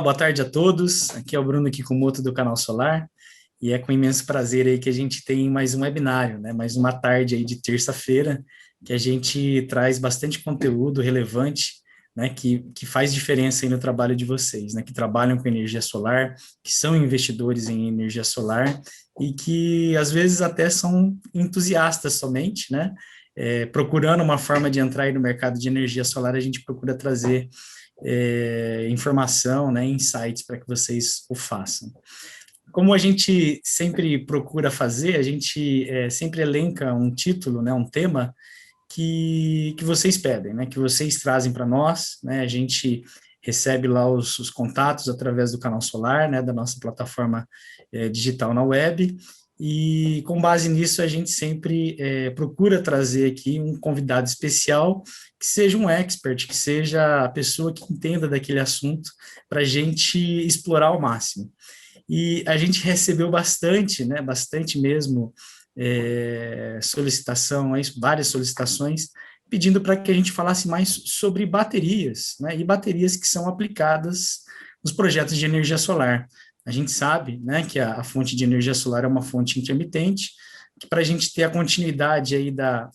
boa tarde a todos. Aqui é o Bruno Kikumoto do Canal Solar e é com imenso prazer aí que a gente tem mais um webinário, né? Mais uma tarde aí de terça-feira que a gente traz bastante conteúdo relevante, né? Que faz diferença aí no trabalho de vocês, né? Que trabalham com energia solar, que são investidores em energia solar e que às vezes até são entusiastas somente, né? Procurando uma forma de entrar aí no mercado de energia solar, a gente procura trazer informação, né, insights para que vocês o façam. Como a gente sempre procura fazer, a gente sempre elenca um título, né, um tema que vocês pedem, né, que vocês trazem para nós, né, a gente recebe lá os contatos através do Canal Solar, né, da nossa plataforma digital na web, e com base nisso a gente sempre procura trazer aqui um convidado especial que seja um expert, que seja a pessoa que entenda daquele assunto para a gente explorar ao máximo. E a gente recebeu bastante, né, bastante mesmo, solicitação, várias solicitações, pedindo para que a gente falasse mais sobre baterias, né, e baterias que são aplicadas nos projetos de energia solar. A gente sabe, né, que a fonte de energia solar é uma fonte intermitente, que para a gente ter a continuidade aí da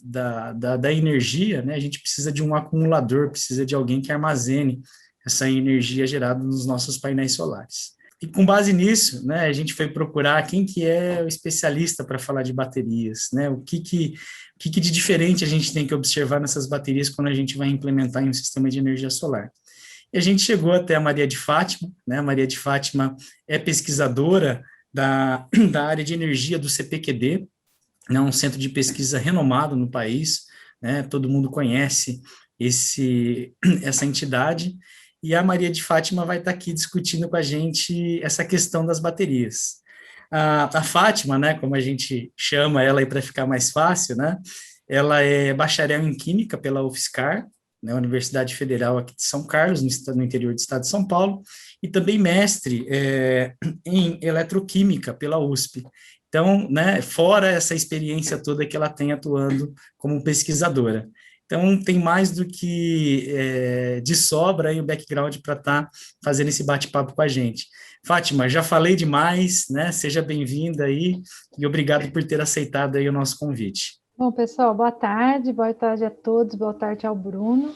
energia, né, a gente precisa de um acumulador, precisa de alguém que armazene essa energia gerada nos nossos painéis solares. E com base nisso, né, a gente foi procurar quem que é o especialista para falar de baterias, né, o que de diferente a gente tem que observar nessas baterias quando a gente vai implementar em um sistema de energia solar. E a gente chegou até a Maria de Fátima, né, a Maria de Fátima é pesquisadora da área de energia do CPQD, né, um centro de pesquisa renomado no país, né, todo mundo conhece essa entidade, e a Maria de Fátima vai estar aqui discutindo com a gente essa questão das baterias. A Fátima, né, como a gente chama ela aí para ficar mais fácil, né, ela é bacharel em Química pela UFSCar, né, Universidade Federal aqui de São Carlos, no interior do estado de São Paulo, e também mestre em Eletroquímica pela USP. Então, né, fora essa experiência toda que ela tem atuando como pesquisadora. Então, tem mais do que de sobra aí o background para estar fazendo esse bate-papo com a gente. Fátima, já falei demais, né? Seja bem-vinda aí e obrigado por ter aceitado aí o nosso convite. Bom, pessoal, boa tarde a todos, boa tarde ao Bruno.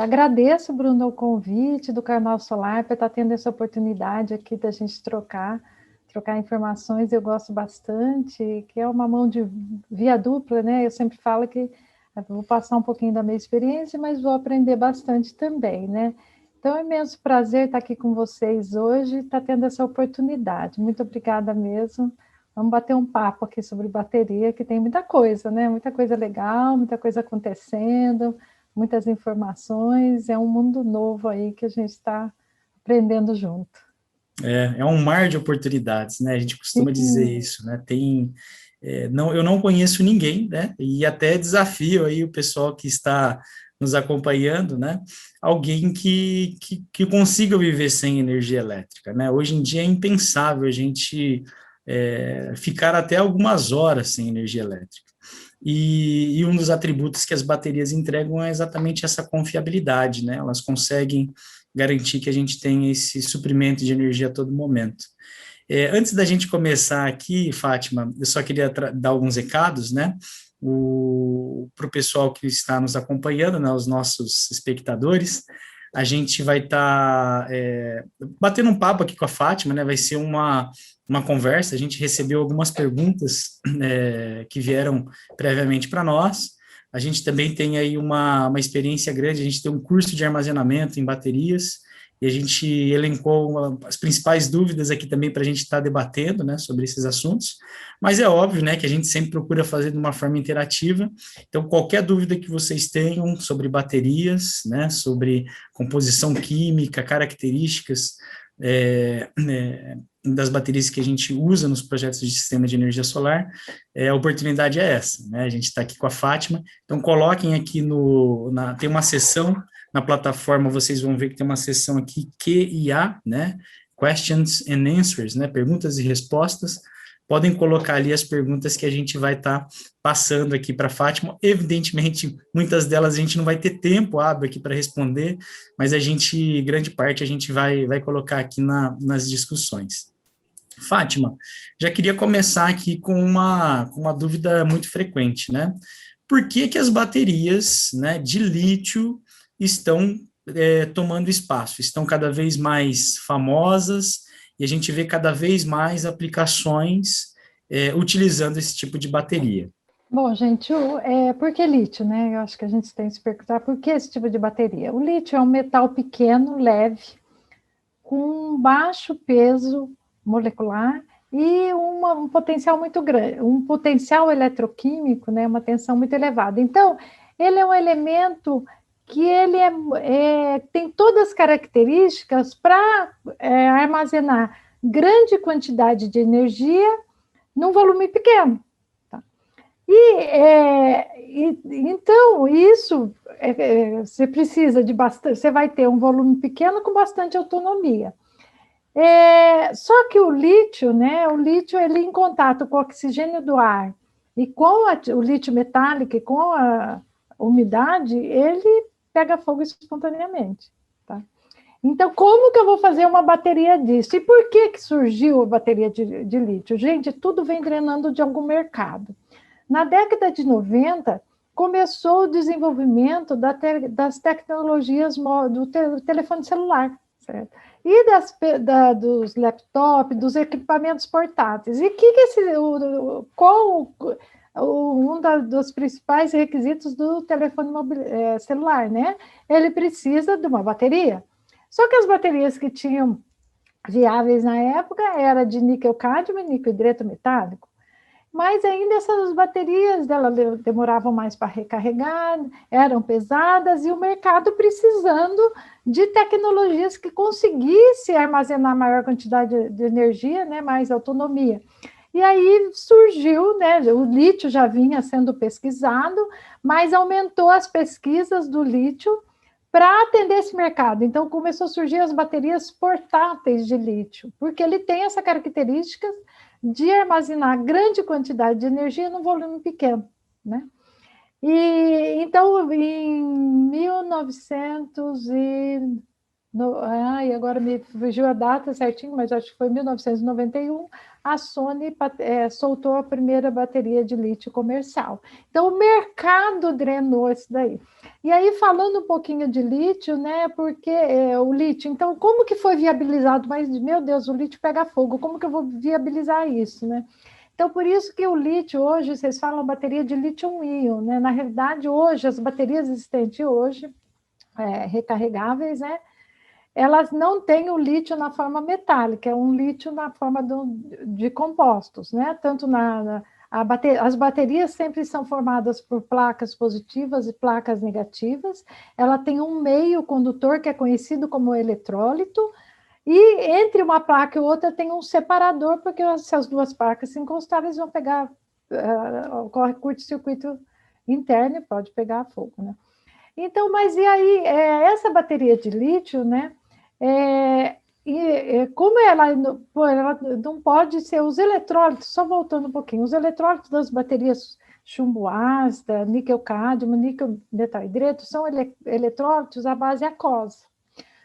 Agradeço, Bruno, o convite do Canal Solar para estar tendo essa oportunidade aqui da gente trocar informações. Eu gosto bastante, que é uma mão de via dupla, né? Eu sempre falo que vou passar um pouquinho da minha experiência, mas vou aprender bastante também, né? Então, é um imenso prazer estar aqui com vocês hoje, estar tendo essa oportunidade. Muito obrigada mesmo. Vamos bater um papo aqui sobre bateria, que tem muita coisa, né? Muita coisa legal, muita coisa acontecendo, muitas informações. É um mundo novo aí que a gente está aprendendo junto. É um mar de oportunidades, né? A gente costuma dizer isso, né? Eu não conheço ninguém, né? E até desafio aí o pessoal que está nos acompanhando, né? Alguém que consiga viver sem energia elétrica, né? Hoje em dia é impensável a gente ficar até algumas horas sem energia elétrica. E um dos atributos que as baterias entregam é exatamente essa confiabilidade, né? Elas conseguem garantir que a gente tem esse suprimento de energia a todo momento. Antes da gente começar aqui, Fátima, eu só queria dar alguns recados, né? Para o pessoal que está nos acompanhando, né, os nossos espectadores, a gente vai estar batendo um papo aqui com a Fátima, né? Vai ser uma conversa. A gente recebeu algumas perguntas que vieram previamente para nós. A gente também tem aí uma experiência grande, a gente tem um curso de armazenamento em baterias, e a gente elencou as principais dúvidas aqui também para a gente estar debatendo, né, sobre esses assuntos, mas é óbvio, né, que a gente sempre procura fazer de uma forma interativa, então qualquer dúvida que vocês tenham sobre baterias, né, sobre composição química, características das baterias que a gente usa nos projetos de sistema de energia solar, a oportunidade é essa, né? A gente está aqui com a Fátima, então coloquem aqui tem uma seção na plataforma, vocês vão ver que tem uma seção aqui, Q&A, né? Questions and Answers, né? Perguntas e respostas. podem colocar ali as perguntas que a gente vai estar passando aqui para a Fátima. Evidentemente, muitas delas a gente não vai ter tempo hábil aqui para responder, mas grande parte, a gente vai colocar aqui nas discussões. Fátima, já queria começar aqui com uma dúvida muito frequente, né? Por que que as baterias, né, de lítio estão tomando espaço, estão cada vez mais famosas e a gente vê cada vez mais aplicações utilizando esse tipo de bateria? Bom, gente, por que lítio, né? Eu acho que a gente tem que se perguntar por que esse tipo de bateria. O lítio é um metal pequeno, leve, com baixo peso molecular e um potencial muito grande, um potencial eletroquímico, né, uma tensão muito elevada. Então, ele é um elemento que ele tem todas as características para armazenar grande quantidade de energia num volume pequeno. Tá? Então, isso você precisa de bastante, você vai ter um volume pequeno com bastante autonomia. Só que o lítio, né? O lítio, ele em contato com o oxigênio do ar e com o lítio metálico e com a umidade, ele pega fogo espontaneamente, tá? Então, como que eu vou fazer uma bateria disso? E por que surgiu a bateria de lítio? Gente, tudo vem drenando de algum mercado. Na década de 90, começou o desenvolvimento das tecnologias do telefone celular, certo? E dos laptops, dos equipamentos portáteis. E dos principais requisitos do telefone celular, né? Ele precisa de uma bateria. Só que as baterias que tinham viáveis na época era de níquel-cádmio e níquel-hidreto metálico. Mas ainda essas baterias dela demoravam mais para recarregar, eram pesadas, e o mercado precisando de tecnologias que conseguissem armazenar maior quantidade de energia, né, mais autonomia. E aí surgiu, né, o lítio já vinha sendo pesquisado, mas aumentou as pesquisas do lítio para atender esse mercado. Então, começou a surgir as baterias portáteis de lítio, porque ele tem essa característica de armazenar grande quantidade de energia num volume pequeno, né? E então, em 1900 agora me fugiu a data certinho, mas acho que foi 1991, a Sony soltou a primeira bateria de lítio comercial. Então, o mercado drenou isso daí. E aí, falando um pouquinho de lítio, né, porque o lítio, então, como que foi viabilizado? Mas, meu Deus, o lítio pega fogo, como que eu vou viabilizar isso, né? Então, por isso que o lítio hoje, vocês falam bateria de lítio-íon, né? Na realidade, hoje, as baterias existentes hoje, recarregáveis, né? Elas não têm o lítio na forma metálica, é um lítio na forma de compostos, né? Tanto as baterias sempre são formadas por placas positivas e placas negativas. Ela tem um meio condutor que é conhecido como eletrólito, e entre uma placa e outra tem um separador, porque se as duas placas se encostarem, eles vão pegar, ocorre curto-circuito interno e pode pegar fogo, né? Então, mas e aí, essa bateria de lítio, né? Como ela não pode ser os eletrólitos, só voltando um pouquinho, os eletrólitos das baterias chumbo ácido, níquel-cádmio, níquel-metal-hidreto, são eletrólitos à base aquosa.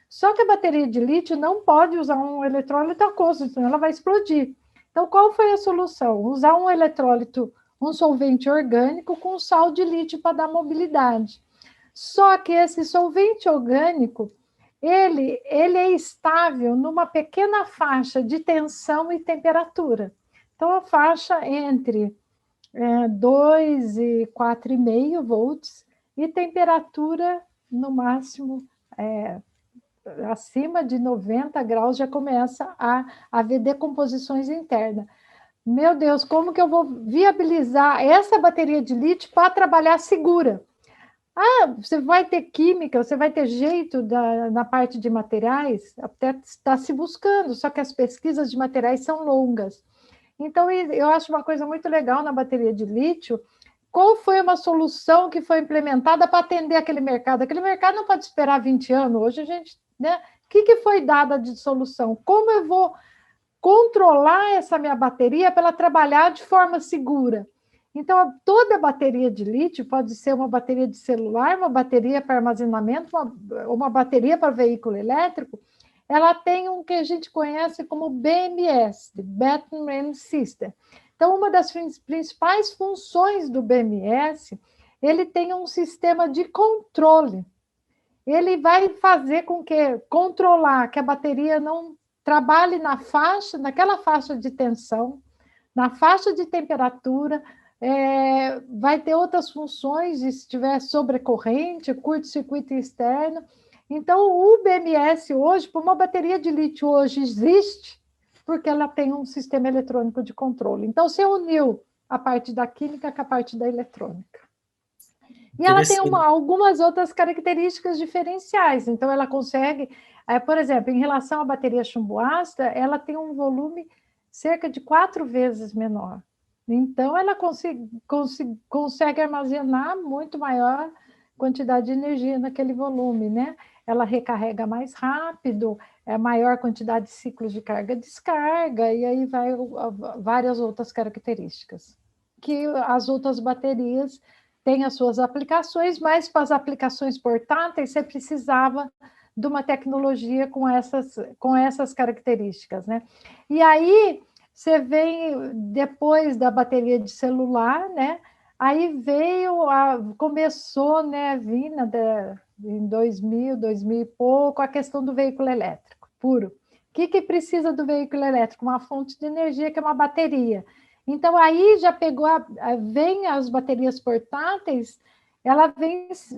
Só que a bateria de lítio não pode usar um eletrólito aquoso, senão ela vai explodir. Então, qual foi a solução? Usar um eletrólito, um solvente orgânico com sal de lítio para dar mobilidade. Só que esse solvente orgânico, ele é estável numa pequena faixa de tensão e temperatura. Então, a faixa entre 2 e 4,5 volts e temperatura, no máximo, acima de 90 graus, já começa a haver decomposições internas. Meu Deus, como que eu vou viabilizar essa bateria de lítio para trabalhar segura? Você vai ter química, você vai ter jeito na parte de materiais, até está se buscando, só que as pesquisas de materiais são longas. Então, eu acho uma coisa muito legal na bateria de lítio. Qual foi uma solução que foi implementada para atender aquele mercado? Aquele mercado não pode esperar 20 anos. Hoje a gente, né? O que foi dada de solução? Como eu vou controlar essa minha bateria para ela trabalhar de forma segura. Então, toda bateria de lítio pode ser uma bateria de celular, uma bateria para armazenamento, uma bateria para veículo elétrico, ela tem um que a gente conhece como BMS, Battery Management System. Então, uma das principais funções do BMS, ele tem um sistema de controle. Ele vai fazer com que controlar que a bateria não trabalhe naquela faixa de tensão, na faixa de temperatura, vai ter outras funções, se tiver sobrecorrente, curto-circuito externo. Então, o BMS hoje, por uma bateria de lítio hoje existe, porque ela tem um sistema eletrônico de controle. Então, você uniu a parte da química com a parte da eletrônica. E ela tem algumas outras características diferenciais. Então, ela consegue, por exemplo, em relação à bateria chumbo ácido, ela tem um volume cerca de 4 vezes menor. Então, ela consegue armazenar muito maior quantidade de energia naquele volume, né? Ela recarrega mais rápido, maior quantidade de ciclos de carga-descarga, e aí vai várias outras características. Que as outras baterias têm as suas aplicações, mas para as aplicações portáteis, você precisava de uma tecnologia com essas características, né? E aí, você vem depois da bateria de celular, né? Aí começou, né, em 2000 e pouco, a questão do veículo elétrico puro. O que precisa do veículo elétrico? Uma fonte de energia, que é uma bateria. Então, aí já vem as baterias portáteis, ela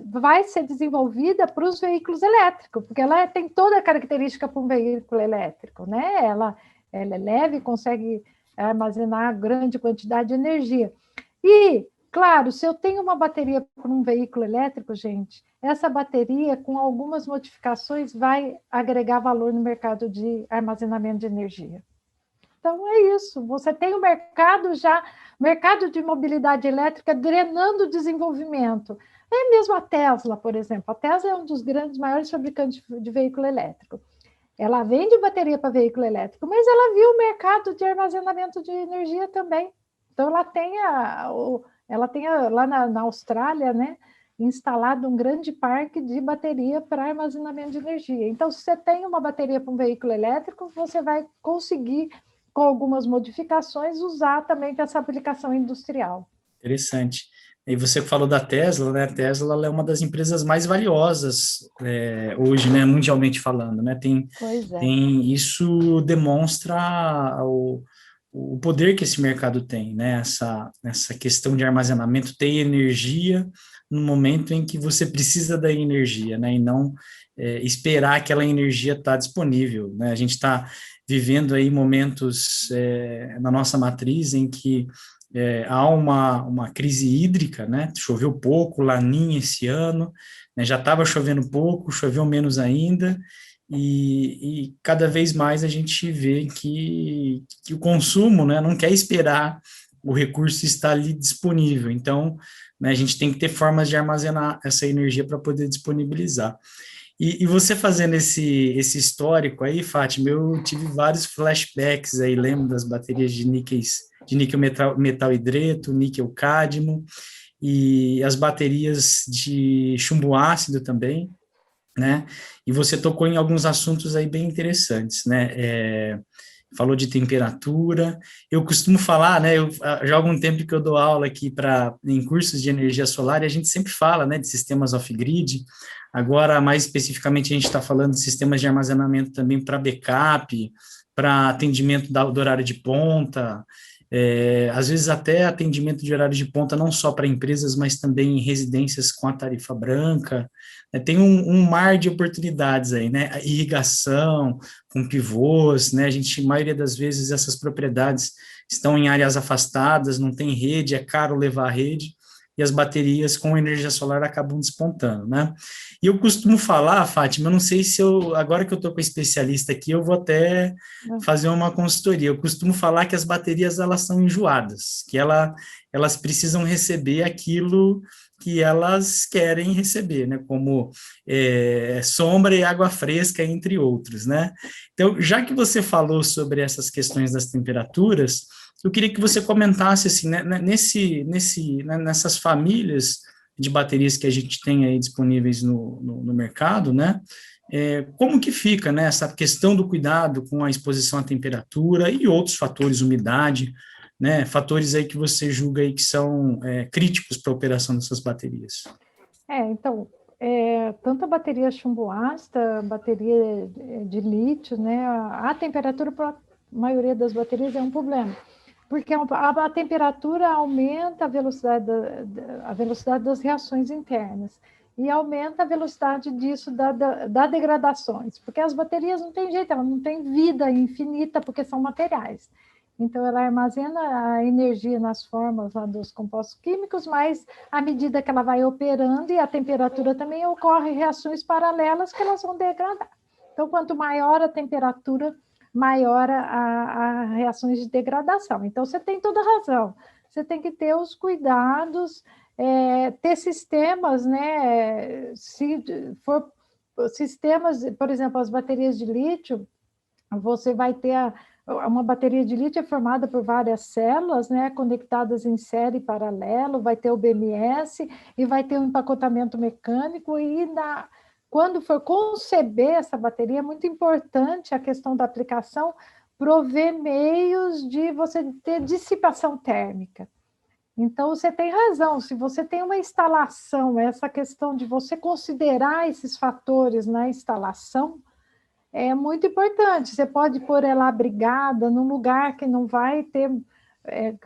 vai ser desenvolvida para os veículos elétricos, porque ela tem toda a característica para um veículo elétrico, né? Ela é leve, consegue armazenar grande quantidade de energia. E, claro, se eu tenho uma bateria para um veículo elétrico, gente, essa bateria, com algumas modificações, vai agregar valor no mercado de armazenamento de energia. Então, é isso. Você tem o mercado de mobilidade elétrica drenando o desenvolvimento. É mesmo a Tesla, por exemplo. A Tesla é um dos maiores fabricantes de veículo elétrico. Ela vende bateria para veículo elétrico, mas ela viu o mercado de armazenamento de energia também. Então, ela tem lá na Austrália, né, instalado um grande parque de bateria para armazenamento de energia. Então, se você tem uma bateria para um veículo elétrico, você vai conseguir, com algumas modificações, usar também para essa aplicação industrial. Interessante. E você falou da Tesla, né? A Tesla ela é uma das empresas mais valiosas hoje, né? Mundialmente falando, né? Isso demonstra o poder que esse mercado tem, né? Essa questão de armazenamento, ter energia no momento em que você precisa da energia, né? E não esperar aquela energia estar disponível, né? A gente está vivendo aí momentos na nossa matriz em que há uma crise hídrica, né? Choveu pouco, Laninha esse ano, né? Já estava chovendo pouco, choveu menos ainda, e cada vez mais a gente vê que o consumo, né, não quer esperar o recurso estar ali disponível. Então, né, a gente tem que ter formas de armazenar essa energia para poder disponibilizar. E você fazendo esse histórico aí, Fátima, eu tive vários flashbacks aí, lembro das baterias de níquel metal hidreto, níquel cádmio, e as baterias de chumbo ácido também, né? E você tocou em alguns assuntos aí bem interessantes, né? Falou de temperatura. Eu costumo falar, né? Já há algum tempo que eu dou aula aqui em cursos de energia solar, e a gente sempre fala, né, de sistemas off-grid. Agora, mais especificamente, a gente está falando de sistemas de armazenamento também para backup, para atendimento do horário de ponta, às vezes até atendimento de horário de ponta não só para empresas, mas também em residências com a tarifa branca. Tem um mar de oportunidades aí, né? A irrigação com pivôs, né? A maioria das vezes, essas propriedades estão em áreas afastadas, não tem rede, é caro levar a rede, e e as baterias com energia solar acabam despontando, né? E eu costumo falar, Fátima, eu não sei se agora que eu estou com a especialista aqui, eu vou até fazer uma consultoria. Eu costumo falar que as baterias, elas são enjoadas, que elas precisam receber aquilo que elas querem receber, né? Como sombra e água fresca, entre outros, né? Então, já que você falou sobre essas questões das temperaturas, eu queria que você comentasse, assim, né, nessas famílias de baterias que a gente tem aí disponíveis no mercado, né? Como que fica, né, essa questão do cuidado com a exposição à temperatura e outros fatores, umidade, né, fatores aí que você julga aí que são críticos para a operação dessas baterias? Então, tanto a bateria chumbo ácido, bateria de lítio, né, a temperatura para a maioria das baterias é um problema, porque a temperatura aumenta a velocidade das reações internas e aumenta a velocidade disso da degradações, porque as baterias não tem jeito, elas não têm vida infinita, porque são materiais. Então, ela armazena a energia nas formas lá dos compostos químicos, mas à medida que ela vai operando e a temperatura também ocorre reações paralelas que elas vão degradar. Então, quanto maior a temperatura, maior a reações de degradação. Então, você tem toda a razão. Você tem que ter os cuidados, ter sistemas, né? Se for sistemas, por exemplo, as baterias de lítio, você vai ter uma bateria de lítio é formada por várias células, né, conectadas em série paralelo, vai ter o BMS e vai ter o empacotamento mecânico quando for conceber essa bateria, é muito importante a questão da aplicação, prover meios de você ter dissipação térmica. Então, você tem razão, se você tem uma instalação, essa questão de você considerar esses fatores na instalação, é muito importante. Você pode pôr ela abrigada num lugar que não vai ter,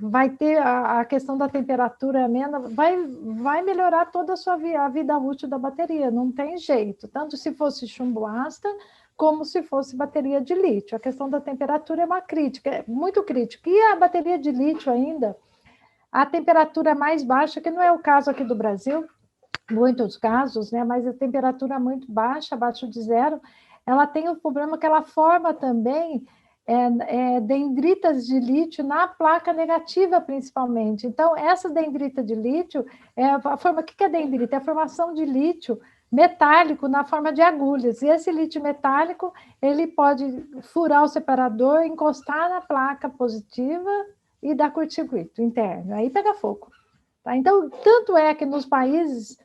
vai ter a questão da temperatura amena, vai melhorar toda a vida útil da bateria, não tem jeito, tanto se fosse chumbo ácido, como se fosse bateria de lítio. A questão da temperatura é uma crítica, é muito crítica. E a bateria de lítio ainda, a temperatura mais baixa, que não é o caso aqui do Brasil, muitos casos, né, mas a temperatura muito baixa, abaixo de zero, ela tem o problema que ela forma também dendritas de lítio na placa negativa, principalmente. Então, essa dendrita de lítio, o que é dendrita? É a formação de lítio metálico na forma de agulhas. E esse lítio metálico, ele pode furar o separador, encostar na placa positiva e dar curto-circuito interno. Aí pega fogo. Tá? Então, tanto é que nos países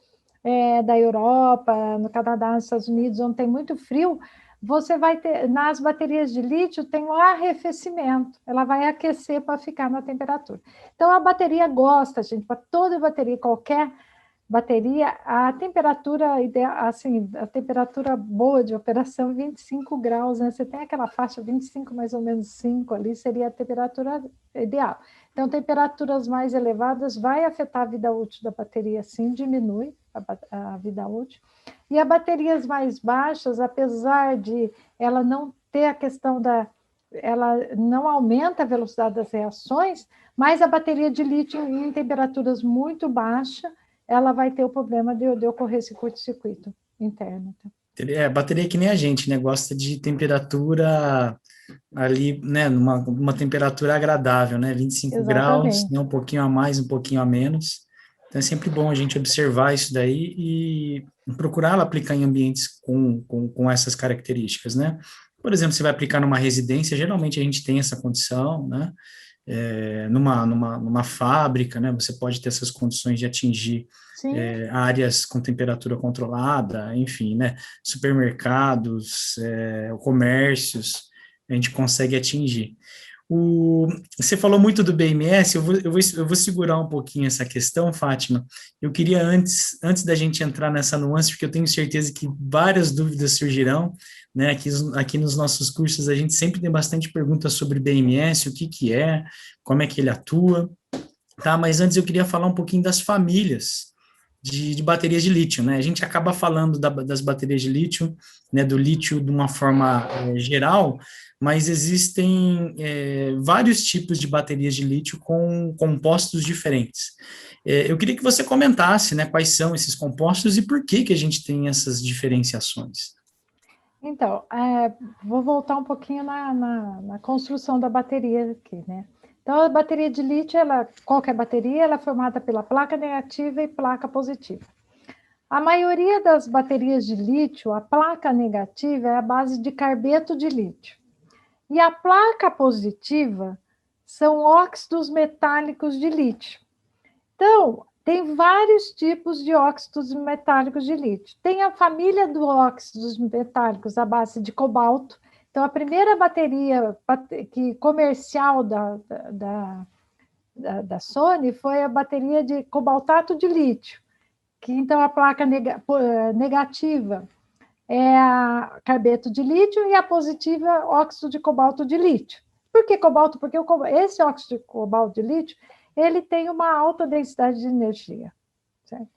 da Europa, no Canadá, nos Estados Unidos, onde tem muito frio, você vai ter, nas baterias de lítio, tem o arrefecimento, ela vai aquecer para ficar na temperatura. Então, a bateria gosta, gente, para toda bateria, qualquer bateria, a temperatura ideal, assim, a temperatura boa de operação, 25 graus, né? Você tem aquela faixa 25, mais ou menos 5 ali, seria a temperatura ideal. Então, temperaturas mais elevadas vai afetar a vida útil da bateria, sim, diminui a vida útil. E as baterias mais baixas, apesar de ela não ter a questão ela não aumenta a velocidade das reações, mas a bateria de lítio em temperaturas muito baixas, ela vai ter o problema de ocorrer esse curto-circuito interno. A bateria é que nem a gente, né? Gosta de temperatura ali, né? Numa temperatura agradável, né? 25 graus, né? Um pouquinho a mais, um pouquinho a menos. Então, é sempre bom a gente observar isso daí e procurar aplicar em ambientes com essas características, né? Por exemplo, você vai aplicar numa residência, geralmente a gente tem essa condição, né? Numa fábrica, né? Você pode ter essas condições de atingir áreas com temperatura controlada, enfim, né? Supermercados, comércios, a gente consegue atingir. Você falou muito do BMS, eu vou segurar um pouquinho essa questão, Fátima. Eu queria, antes da gente entrar nessa nuance, porque eu tenho certeza que várias dúvidas surgirão, né? Aqui nos nossos cursos a gente sempre tem bastante perguntas sobre BMS, o que é, como é que ele atua, tá? Mas antes eu queria falar um pouquinho das famílias de baterias de lítio, né? A gente acaba falando das baterias de lítio, né, do lítio de uma forma geral, mas existem vários tipos de baterias de lítio com compostos diferentes. Eu queria que você comentasse, né, quais são esses compostos e por que que a gente tem essas diferenciações. Então, vou voltar um pouquinho na construção da bateria aqui, né? Então, a bateria de lítio, qualquer bateria, ela é formada pela placa negativa e placa positiva. A maioria das baterias de lítio, a placa negativa é a base de carbeto de lítio. E a placa positiva são óxidos metálicos de lítio. Então, tem vários tipos de óxidos metálicos de lítio. Tem a família dos óxidos metálicos à base de cobalto. Então, a primeira bateria comercial da Sony foi a bateria de cobaltato de lítio, que então a placa negativa é a carbeto de lítio e a positiva óxido de cobalto de lítio. Por que cobalto? Porque esse óxido de cobalto de lítio ele tem uma alta densidade de energia. Certo?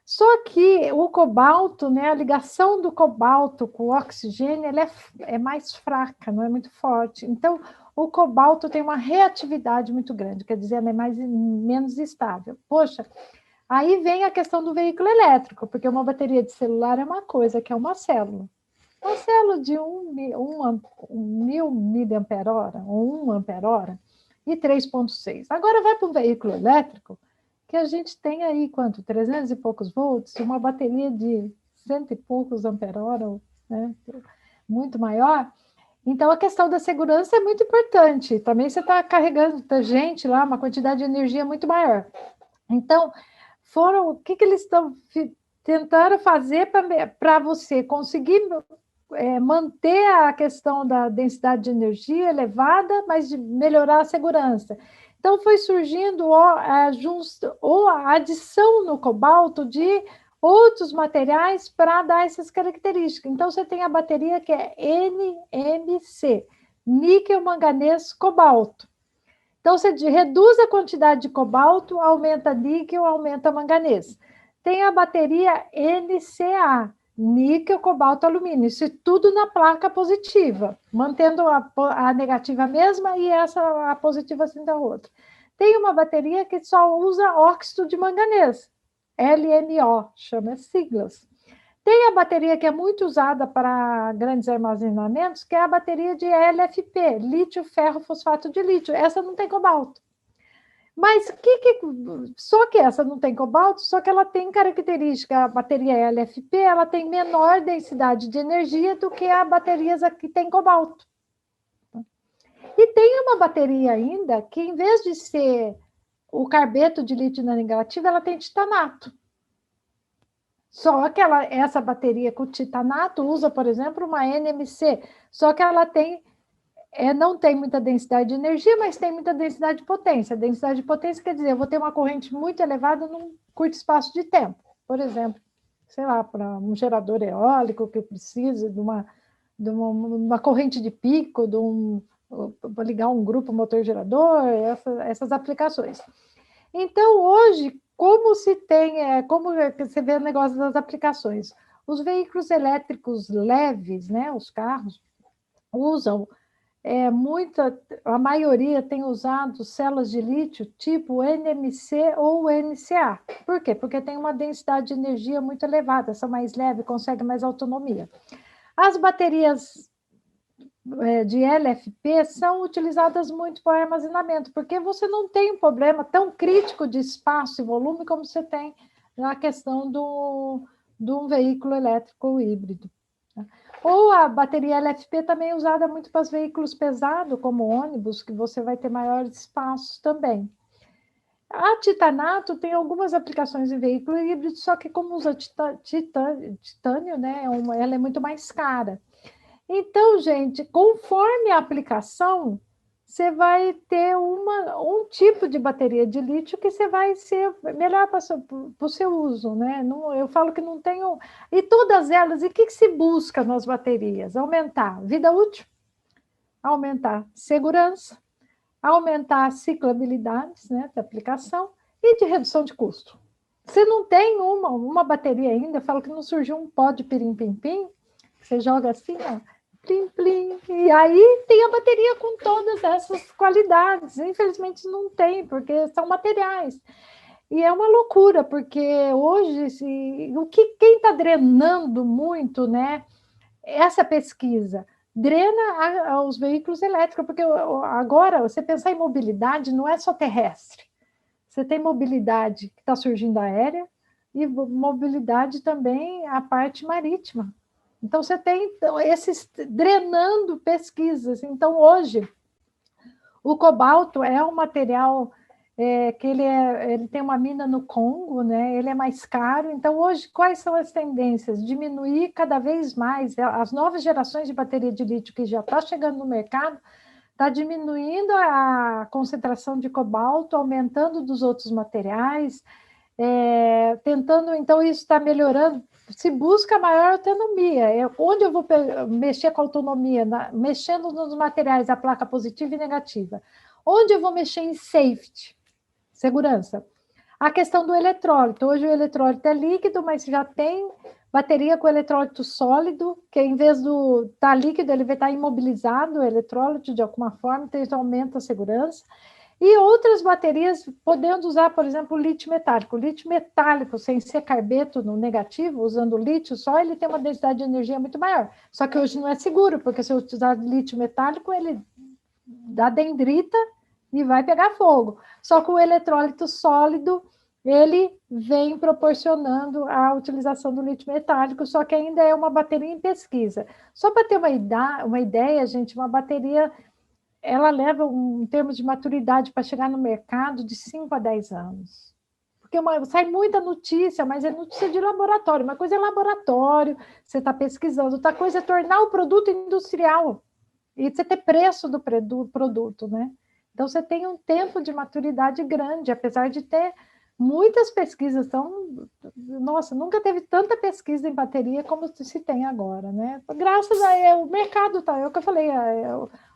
Só que o cobalto, né, a ligação do cobalto com o oxigênio, ela é mais fraca, não é muito forte. Então, o cobalto tem uma reatividade muito grande, quer dizer, ela é menos estável. Poxa, aí vem a questão do veículo elétrico, porque uma bateria de celular é uma coisa, que é uma célula. Uma célula de 1.000 miliampere-hora, ou 1 ampere-hora, e 3,6. Agora vai para o veículo elétrico, que a gente tem aí, quanto? 300 e poucos volts, uma bateria de 100 e poucos ampere-hora, né? Muito maior. Então, a questão da segurança é muito importante. Também você está carregando gente lá, uma quantidade de energia muito maior. Então, o que eles tentaram fazer para você conseguir manter a questão da densidade de energia elevada, mas de melhorar a segurança. Então, foi surgindo a adição no cobalto de outros materiais para dar essas características. Então, você tem a bateria que é NMC, níquel, manganês, cobalto. Então, você reduz a quantidade de cobalto, aumenta níquel, aumenta manganês. Tem a bateria NCA, níquel, cobalto, alumínio. Isso tudo na placa positiva, mantendo a negativa mesma e a positiva assim da outra. Tem uma bateria que só usa óxido de manganês, LMO, chama siglas. Tem a bateria que é muito usada para grandes armazenamentos, que é a bateria de LFP, lítio, ferro, fosfato de lítio. Essa não tem cobalto. Mas só que essa não tem cobalto, só que ela tem característica, a bateria LFP, ela tem menor densidade de energia do que a baterias que tem cobalto. E tem uma bateria ainda que, em vez de ser o carbeto de lítio na negativa, ela tem titanato. Só que essa bateria com titanato usa, por exemplo, uma NMC, só que ela não tem muita densidade de energia, mas tem muita densidade de potência. Densidade de potência quer dizer, eu vou ter uma corrente muito elevada num curto espaço de tempo. Por exemplo, sei lá, para um gerador eólico que precisa de uma corrente de pico, para ligar um grupo motor-gerador, essas aplicações. Então, hoje, como você vê o negócio das aplicações? Os veículos elétricos leves, né, os carros, usam a maioria tem usado células de lítio tipo NMC ou NCA. Por quê? Porque tem uma densidade de energia muito elevada, são mais leves, conseguem mais autonomia. As baterias de LFP são utilizadas muito para armazenamento, porque você não tem um problema tão crítico de espaço e volume como você tem na questão de um veículo elétrico ou híbrido. Ou a bateria LFP também é usada muito para os veículos pesados, como ônibus, que você vai ter maiores espaços também. A titanato tem algumas aplicações em veículo híbrido, só que como usa titânio, né, ela é muito mais cara. Então, gente, conforme a aplicação, você vai ter um tipo de bateria de lítio que você vai ser melhor para o seu uso, né? Não, eu falo que não tem. E todas elas, e o que se busca nas baterias? Aumentar vida útil, aumentar segurança, aumentar a ciclabilidade, né, da aplicação e de redução de custo. Você não tem uma bateria ainda, eu falo que não surgiu um pó de pirim-pim-pim, você joga assim, ó, plim, plim, e aí tem a bateria com todas essas qualidades. Infelizmente não tem, porque são materiais. E é uma loucura, porque hoje quem está drenando muito, né, essa pesquisa drena os veículos elétricos, porque agora você pensar em mobilidade não é só terrestre. Você tem mobilidade que está surgindo aérea e mobilidade também a parte marítima. Então, você tem esses drenando pesquisas. Então, hoje, o cobalto é um material que ele tem uma mina no Congo, né? Ele é mais caro. Então, hoje, quais são as tendências? Diminuir cada vez mais. As novas gerações de bateria de lítio que já está chegando no mercado, está diminuindo a concentração de cobalto, aumentando dos outros materiais, tentando, então isso está melhorando, se busca maior autonomia. Onde eu vou mexer com a autonomia? Mexendo nos materiais, a placa positiva e negativa. Onde eu vou mexer em safety? Segurança. A questão do eletrólito. Hoje o eletrólito é líquido, mas já tem bateria com eletrólito sólido, que em vez do estar líquido, ele vai estar imobilizado, o eletrólito, de alguma forma, então isso aumenta a segurança. E outras baterias podendo usar, por exemplo, o lítio metálico. O lítio metálico, sem ser carbeto no negativo, usando lítio só, ele tem uma densidade de energia muito maior. Só que hoje não é seguro, porque se eu usar lítio metálico, ele dá dendrita e vai pegar fogo. Só que o eletrólito sólido, ele vem proporcionando a utilização do lítio metálico, só que ainda é uma bateria em pesquisa. Só para ter uma ideia, gente, uma bateria, ela leva, em termos de maturidade, para chegar no mercado, de 5 a 10 anos. Porque sai muita notícia, mas é notícia de laboratório. Uma coisa é laboratório, você está pesquisando, outra coisa é tornar o produto industrial e você ter preço do produto, né? Então, você tem um tempo de maturidade grande, apesar de ter muitas pesquisas. Então, nossa, nunca teve tanta pesquisa em bateria como se tem agora, né? Graças ao mercado, tá? É o que eu falei,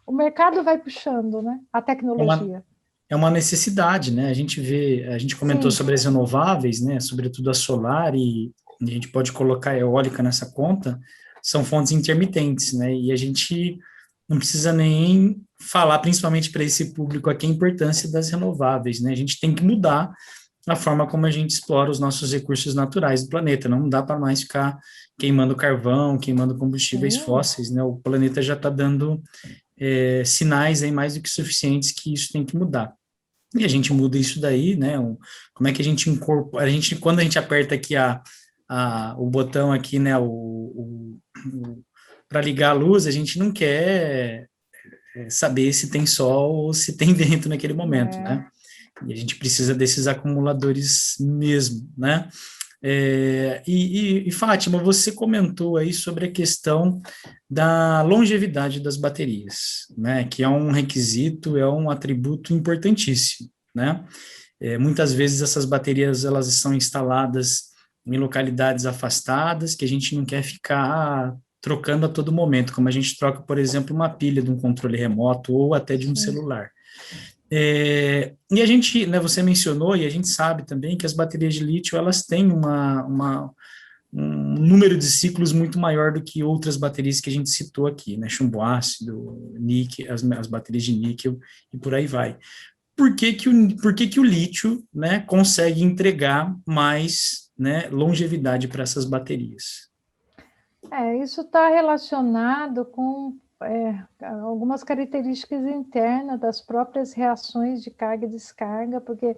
o mercado vai puxando, né? A É uma, tecnologia. é uma necessidade, né? A gente comentou Sim, sobre as renováveis, né? Sobretudo a solar, e a gente pode colocar a eólica nessa conta, são fontes intermitentes, né? E a gente não precisa nem falar, principalmente para esse público aqui, a importância das renováveis, né? A gente tem que mudar a forma como a gente explora os nossos recursos naturais do planeta. Não dá para mais ficar queimando carvão, queimando combustíveis sim, fósseis, né? O planeta já está dando sinais aí mais do que suficientes que isso tem que mudar. E a gente muda isso daí, né? Como é que a gente incorpora? Quando a gente aperta aqui o botão aqui, né? Para ligar a luz, a gente não quer saber se tem sol ou se tem vento naquele momento, né? é, E a gente precisa desses acumuladores mesmo, né? E Fátima, você comentou aí sobre a questão da longevidade das baterias, né? Que é um requisito, é um atributo importantíssimo, né? Muitas vezes essas baterias elas são instaladas em localidades afastadas que a gente não quer ficar trocando a todo momento, como a gente troca, por exemplo, uma pilha de um controle remoto ou até de um sim, celular. E a gente, né, você mencionou, e a gente sabe também que as baterias de lítio, elas têm um número de ciclos muito maior do que outras baterias que a gente citou aqui, né, chumbo ácido, níquel, as baterias de níquel e por aí vai. Por que que o lítio, né, consegue entregar mais, né, longevidade para essas baterias? isso está relacionado com algumas características internas das próprias reações de carga e descarga, porque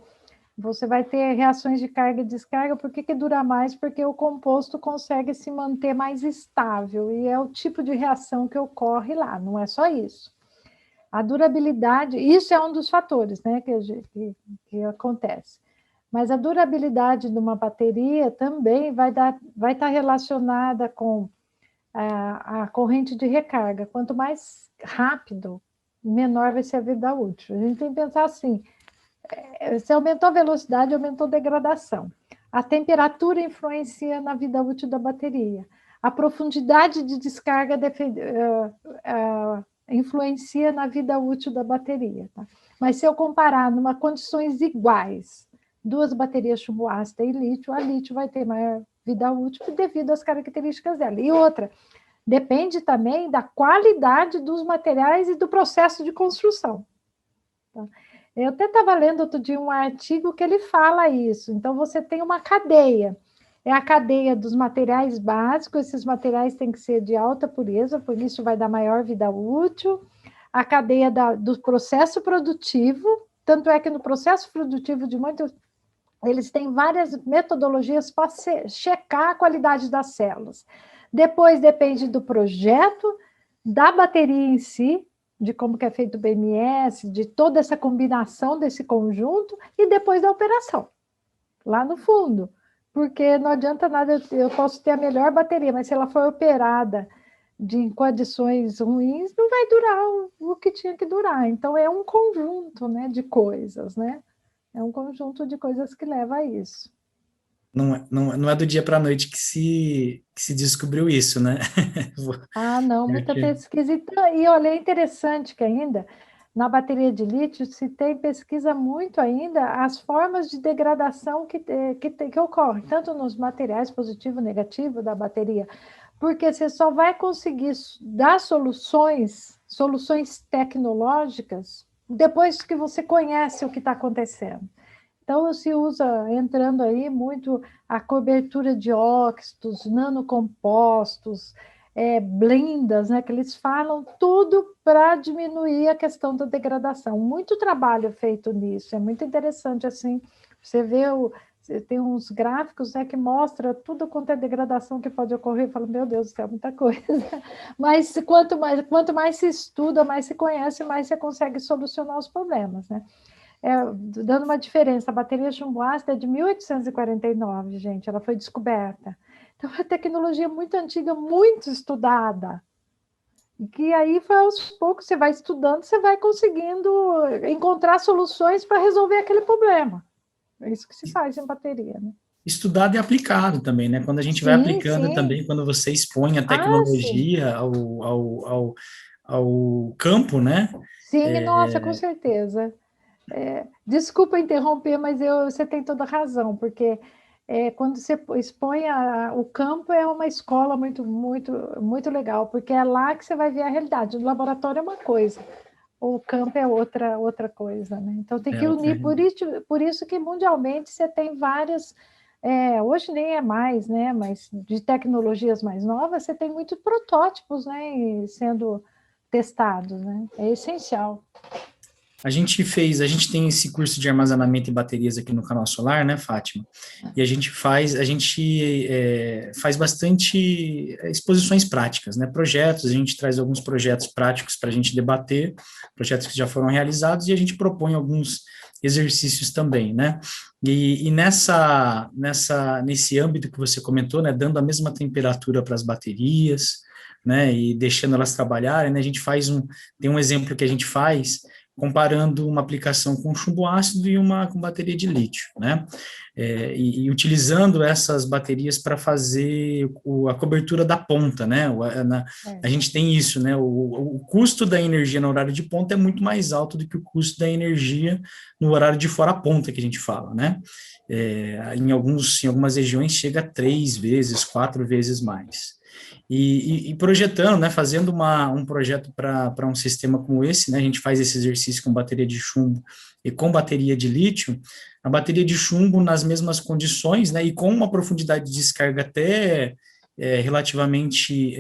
você vai ter reações de carga e descarga. Por que dura mais? Porque o composto consegue se manter mais estável, e é o tipo de reação que ocorre lá, não é só isso. A durabilidade, isso é um dos fatores, né, que acontece. Mas a durabilidade de uma bateria também vai estar relacionada com a corrente de recarga. Quanto mais rápido, menor vai ser a vida útil. A gente tem que pensar assim: se aumentou a velocidade, aumentou a degradação. A temperatura influencia na vida útil da bateria. A profundidade de descarga influencia na vida útil da bateria. Tá? Mas se eu comparar numa condições iguais, duas baterias chumbo ácido e lítio, a lítio vai ter maior vida útil devido às características dela. E outra, depende também da qualidade dos materiais e do processo de construção. Tá? Eu até estava lendo outro dia um artigo que ele fala isso. Então, você tem uma cadeia. É a cadeia dos materiais básicos, esses materiais têm que ser de alta pureza, por isso vai dar maior vida útil. A cadeia do processo produtivo, tanto é que no processo produtivo de muitos, eles têm várias metodologias para checar a qualidade das células. Depois depende do projeto, da bateria em si, de como que é feito o BMS, de toda essa combinação desse conjunto, e depois da operação, lá no fundo. Porque não adianta nada, eu posso ter a melhor bateria, mas se ela for operada em condições ruins, não vai durar o que tinha que durar. Então, é um conjunto, né, de coisas, né? É um conjunto de coisas que leva a isso. Não é do dia para a noite que se descobriu isso, né? Ah, não, muita pesquisa. E olha, é interessante que ainda, na bateria de lítio, se tem pesquisa muito ainda as formas de degradação que ocorrem, tanto nos materiais positivo e negativo da bateria, porque você só vai conseguir dar soluções tecnológicas, depois que você conhece o que está acontecendo. Então, se usa, entrando aí, muito a cobertura de óxidos, nanocompostos, blindas, né, que eles falam tudo para diminuir a questão da degradação. Muito trabalho feito nisso, é muito interessante, assim, você vê, tem uns gráficos, né, que mostra tudo quanto é degradação que pode ocorrer, fala, meu Deus do céu, muita coisa. Mas quanto mais se estuda, mais se conhece, mais você consegue solucionar os problemas, né? Dando uma diferença, a bateria chumbo ácido é de 1849, gente, ela foi descoberta. Então, é uma tecnologia muito antiga, muito estudada. E que aí, foi aos poucos, você vai estudando, você vai conseguindo encontrar soluções para resolver aquele problema. É isso que se faz em bateria, né? Estudado e aplicado também, né? Quando a gente vai aplicando também, quando você expõe a tecnologia ao campo, né? Sim, nossa, com certeza. Desculpa interromper, mas você tem toda a razão, porque quando você expõe o campo é uma escola muito, muito, muito legal, porque é lá que você vai ver a realidade. O laboratório é uma coisa, o campo é outra coisa, né? Então tem que unir, por isso que mundialmente você tem várias, hoje nem é mais, né? Mas de tecnologias mais novas, você tem muitos protótipos, né? Sendo testados, né? É essencial. A gente tem esse curso de armazenamento e baterias aqui no Canal Solar, né, Fátima? E a gente faz bastante exposições práticas, né, projetos, a gente traz alguns projetos práticos para a gente debater, projetos que já foram realizados, e a gente propõe alguns exercícios também, né? E nesse âmbito que você comentou, né, dando a mesma temperatura para as baterias, né, e deixando elas trabalharem, né, tem um exemplo que a gente faz, comparando uma aplicação com chumbo ácido e uma com bateria de lítio, né? E utilizando essas baterias para fazer a cobertura da ponta, né? A gente tem isso, né? O custo da energia no horário de ponta é muito mais alto do que o custo da energia no horário de fora ponta, que a gente fala, né? Em algumas regiões chega a 3 vezes, 4 vezes mais. E projetando, né, fazendo um projeto para um sistema como esse, né, a gente faz esse exercício com bateria de chumbo e com bateria de lítio, a bateria de chumbo nas mesmas condições, né, e com uma profundidade de descarga até relativamente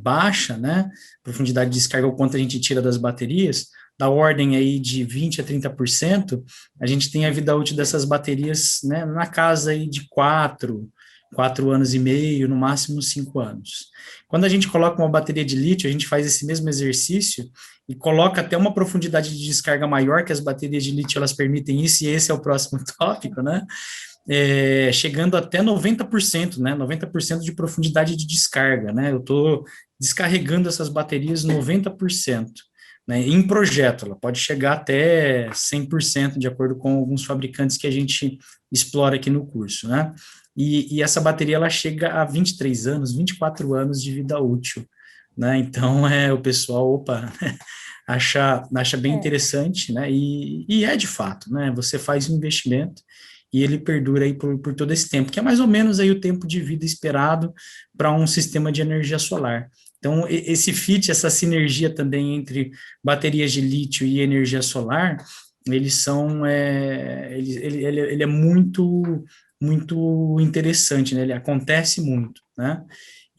baixa, né, profundidade de descarga, o quanto a gente tira das baterias, da ordem aí de 20% a 30%, a gente tem a vida útil dessas baterias, né, na casa aí de 4 anos e meio, no máximo 5 anos. Quando a gente coloca uma bateria de lítio, a gente faz esse mesmo exercício e coloca até uma profundidade de descarga maior, que as baterias de lítio elas permitem isso, e esse é o próximo tópico, né? Chegando até 90%, né? 90% de profundidade de descarga, né? Eu estou descarregando essas baterias 90%. Né, em projeto, ela pode chegar até 100%, de acordo com alguns fabricantes que a gente explora aqui no curso, né? E essa bateria, ela chega a 23 anos, 24 anos de vida útil, né? Então, o pessoal, acha bem interessante, né? E é de fato, né? Você faz um investimento e ele perdura aí por todo esse tempo, que é mais ou menos aí o tempo de vida esperado para um sistema de energia solar. Então, esse fit, essa sinergia também entre baterias de lítio e energia solar, eles são, ele é muito interessante, né? Ele acontece muito, né?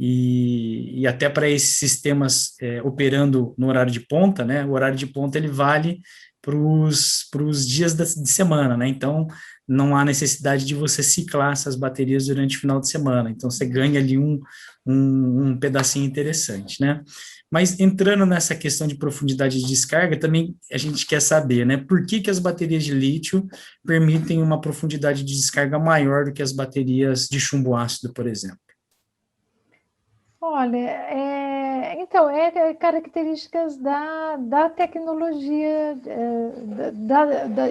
E até para esses sistemas operando no horário de ponta, né? O horário de ponta ele vale para os dias de semana, né? Então, não há necessidade de você ciclar essas baterias durante o final de semana. Então, você ganha ali um pedacinho interessante, né? Mas entrando nessa questão de profundidade de descarga, também a gente quer saber, né? Por que que as baterias de lítio permitem uma profundidade de descarga maior do que as baterias de chumbo ácido, por exemplo? Olha, então, características da tecnologia,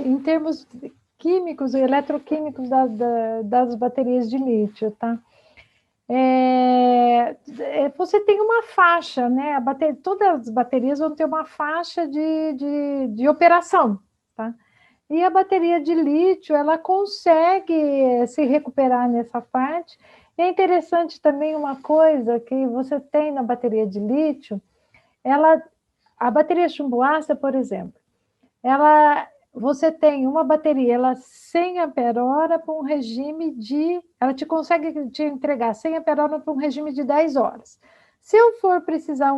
em termos químicos, eletroquímicos das baterias de lítio, tá? Você tem uma faixa, né? Todas as baterias vão ter uma faixa de operação, tá? E a bateria de lítio, ela consegue se recuperar nessa parte. E é interessante também uma coisa que você tem na bateria de lítio, a bateria chumbo ácido, por exemplo, você tem uma bateria, ela 100 ampere-hora para um regime ela consegue te entregar 100 ampere-hora para um regime de 10 horas. Se eu for precisar de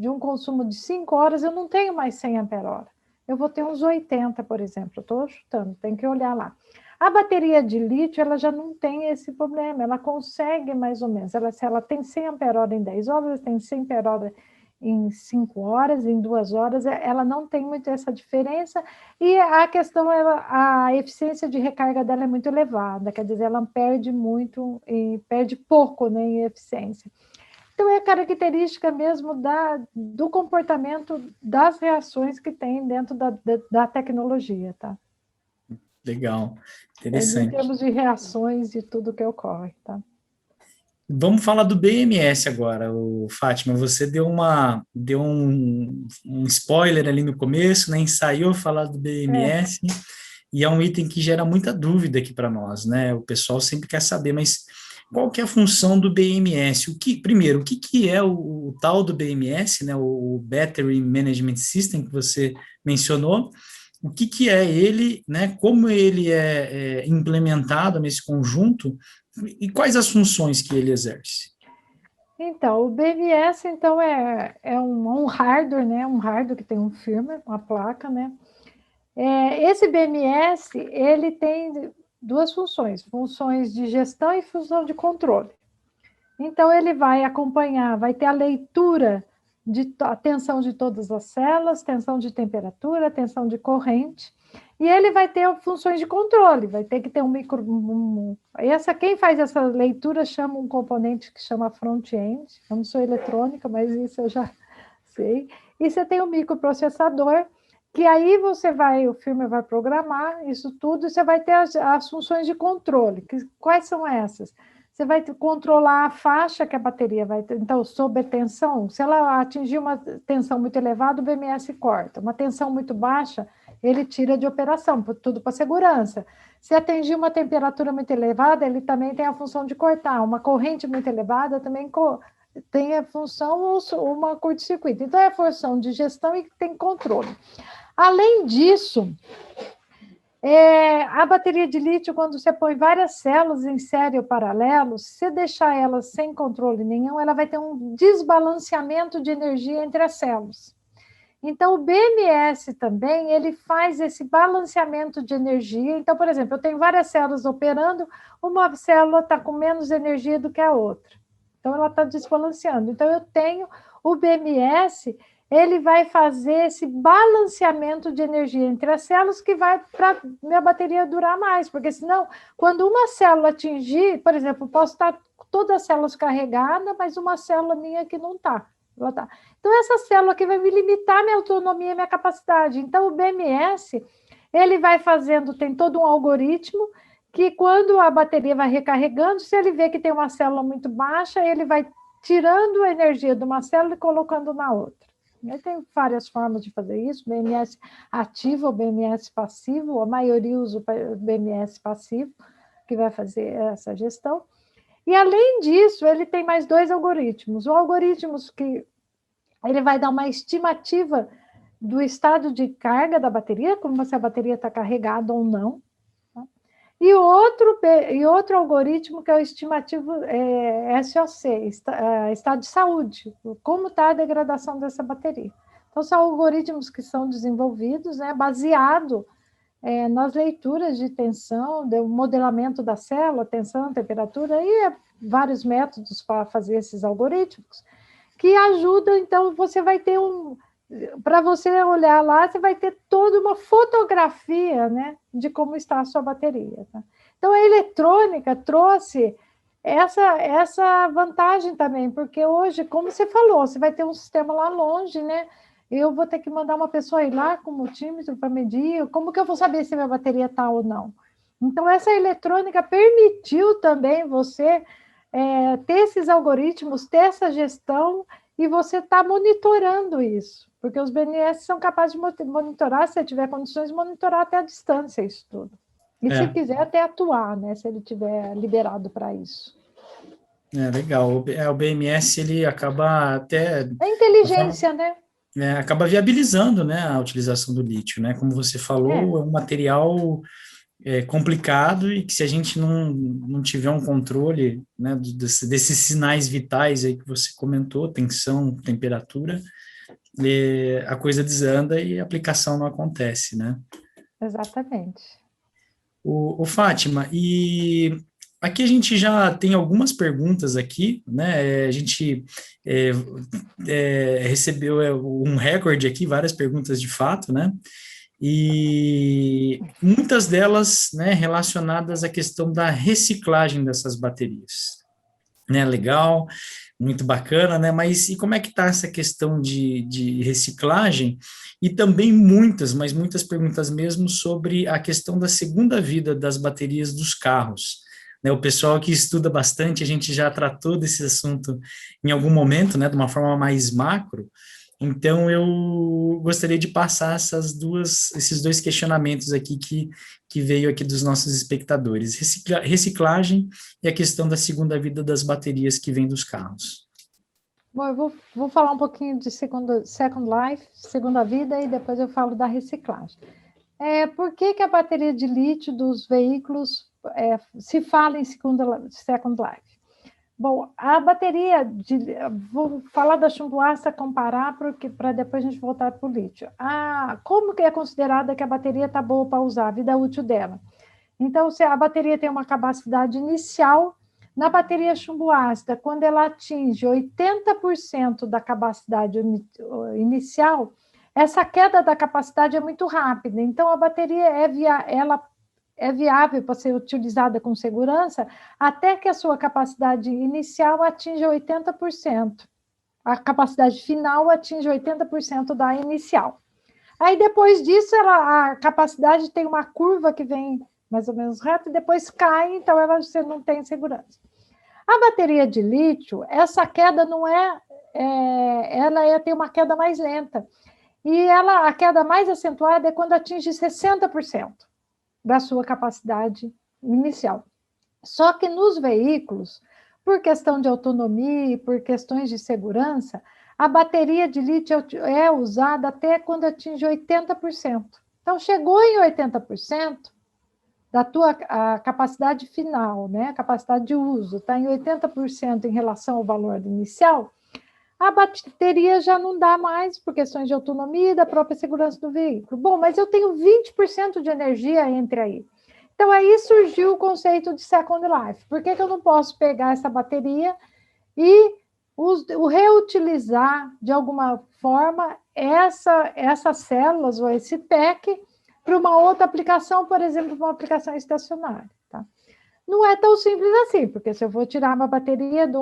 um consumo de 5 horas, eu não tenho mais 100 ampere-hora. Eu vou ter uns 80, por exemplo. Estou chutando, tem que olhar lá. A bateria de lítio, ela já não tem esse problema, ela consegue mais ou menos. Se ela tem 100 ampere-hora em 10 horas, tem 100 ampere-hora em 5 horas, em 2 horas, ela não tem muito essa diferença, e a questão, a eficiência de recarga dela é muito elevada, quer dizer, ela perde muito e perde pouco, né, em eficiência. Então, é característica mesmo do comportamento das reações que tem dentro da tecnologia, tá? Legal, Em interessante. termos de reações de tudo que ocorre, tá? Vamos falar do BMS agora, Fátima. Você deu um spoiler ali no começo, né? Ensaiou falar do É. BMS, e é um item que gera muita dúvida aqui para nós, né? O pessoal sempre quer saber, mas qual que é a função do BMS? Primeiro, o que que é o tal do BMS, né? O Battery Management System que você mencionou? O que que é ele, né? Como ele é implementado nesse conjunto e quais as funções que ele exerce? Então, o BMS, então, é um hardware, né? Um hardware que tem um firmware, uma placa, né? Esse BMS, ele tem duas funções, funções de gestão e função de controle. Então, ele vai acompanhar, vai ter a leitura a tensão de todas as células, tensão de temperatura, tensão de corrente, e ele vai ter funções de controle, vai ter que ter quem faz essa leitura chama um componente que chama front-end, eu não sou eletrônica, mas isso eu já sei, e você tem um microprocessador, que aí o firmware vai programar isso tudo, e você vai ter as funções de controle. Quais são essas? Você vai controlar a faixa que a bateria vai ter. Então, sob tensão, se ela atingir uma tensão muito elevada, o BMS corta. Uma tensão muito baixa, ele tira de operação, tudo para segurança. Se atingir uma temperatura muito elevada, ele também tem a função de cortar. Uma corrente muito elevada também tem a função uma curto-circuito. Então, é a função de gestão e tem controle. Além disso, a bateria de lítio, quando você põe várias células em série ou paralelo, se você deixar elas sem controle nenhum, ela vai ter um desbalanceamento de energia entre as células. Então, o BMS também, ele faz esse balanceamento de energia. Então, por exemplo, eu tenho várias células operando, uma célula está com menos energia do que a outra. Então, ela está desbalanceando. Então, eu tenho o BMS, ele vai fazer esse balanceamento de energia entre as células que vai para minha bateria durar mais, porque senão, quando uma célula atingir, por exemplo, posso estar todas as células carregadas, mas uma célula minha que não está. Então, essa célula aqui vai me limitar minha autonomia e minha capacidade. Então, o BMS, ele vai fazendo, tem todo um algoritmo que quando a bateria vai recarregando, se ele vê que tem uma célula muito baixa, ele vai tirando a energia de uma célula e colocando na outra. Tem várias formas de fazer isso, BMS ativo ou BMS passivo, a maioria usa o BMS passivo, que vai fazer essa gestão. E, além disso, ele tem mais 2 algoritmos. O algoritmo que ele vai dar uma estimativa do estado de carga da bateria, como se a bateria está carregada ou não. Tá? E outro algoritmo que é o estimativo SOC, estado de saúde, como está a degradação dessa bateria. Então, são algoritmos que são desenvolvidos, né, baseado nas leituras de tensão, do modelamento da célula, tensão, temperatura, e vários métodos para fazer esses algoritmos, que ajudam, então, você vai ter para você olhar lá, você vai ter toda uma fotografia, né, de como está a sua bateria. Tá? Então, a eletrônica trouxe essa vantagem também, porque hoje, como você falou, você vai ter um sistema lá longe, né? Eu vou ter que mandar uma pessoa ir lá com o multímetro para medir, como que eu vou saber se minha bateria está ou não? Então, essa eletrônica permitiu também você ter esses algoritmos, ter essa gestão, e você está monitorando isso, porque os BNS são capazes de monitorar, se tiver condições, de monitorar até a distância isso tudo. E se quiser até atuar, né, se ele tiver liberado para isso. Legal. O BMS, ele acaba até... É inteligência, né? Acaba viabilizando, né, a utilização do lítio, né? Como você falou, é um material complicado e que, se a gente não tiver um controle, né, desses sinais vitais aí que você comentou, tensão, temperatura, a coisa desanda e a aplicação não acontece, né? Exatamente. O Fátima, e aqui a gente já tem algumas perguntas aqui, né? A gente recebeu um recorde aqui, várias perguntas de fato, né? E muitas delas, né, relacionadas à questão da reciclagem dessas baterias, né? Legal, muito bacana, né? Mas e como é que está essa questão de reciclagem? E também mas muitas perguntas mesmo sobre a questão da segunda vida das baterias dos carros. Né, o pessoal que estuda bastante, a gente já tratou desse assunto em algum momento, né, de uma forma mais macro. Então, eu gostaria de passar esses 2 questionamentos aqui que veio aqui dos nossos espectadores. Reciclagem e a questão da segunda vida das baterias que vêm dos carros. Bom, eu vou falar um pouquinho de Second Life, segunda vida, e depois eu falo da reciclagem. Por que a bateria de lítio dos veículos se fala em Second Life? Bom, a bateria vou falar da chumbo ácido, comparar, para depois a gente voltar para o lítio. Como que é considerada que a bateria está boa para usar, a vida útil dela? Então, se a bateria tem uma capacidade inicial, na bateria chumbo ácida, quando ela atinge 80% da capacidade inicial, essa queda da capacidade é muito rápida. Então, a bateria ela é viável para ser utilizada com segurança até que a sua capacidade inicial atinja 80%. A capacidade final atinge 80% da inicial. Aí, depois disso, a capacidade tem uma curva que vem mais ou menos reta e depois cai, então você não tem segurança. A bateria de lítio, essa queda não ela tem uma queda mais lenta. E a queda mais acentuada é quando atinge 60% da sua capacidade inicial. Só que nos veículos, por questão de autonomia e por questões de segurança, a bateria de lítio é usada até quando atinge 80%. Então, chegou em 80%, a capacidade final, né, a capacidade de uso, está em 80% em relação ao valor inicial, a bateria já não dá mais por questões de autonomia e da própria segurança do veículo. Bom, mas eu tenho 20% de energia entre aí. Então, aí surgiu o conceito de Second Life. Por que eu não posso pegar essa bateria e reutilizar, de alguma forma, essas células ou esse pack para uma outra aplicação, por exemplo, uma aplicação estacionária? Tá? Não é tão simples assim, porque se eu vou tirar uma bateria de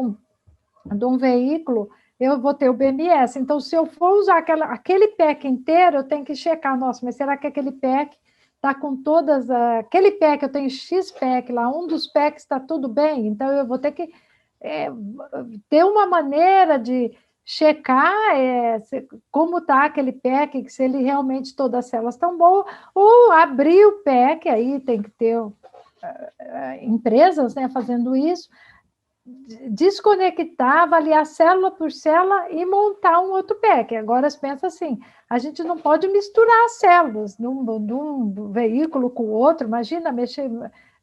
um veículo, eu vou ter o BMS. Então, se eu for usar aquele pack inteiro, eu tenho que checar, nossa, mas será que aquele pack está com todas... Aquele pack, eu tenho X pack lá, um dos packs está tudo bem? Então, eu vou ter que ter uma maneira de checar como está aquele PEC, se ele realmente todas as células estão boas, ou abrir o PEC, aí tem que ter empresas, né, fazendo isso, desconectar, avaliar célula por célula e montar um outro PEC. Agora, você pensa assim, a gente não pode misturar as células de um veículo com o outro, imagina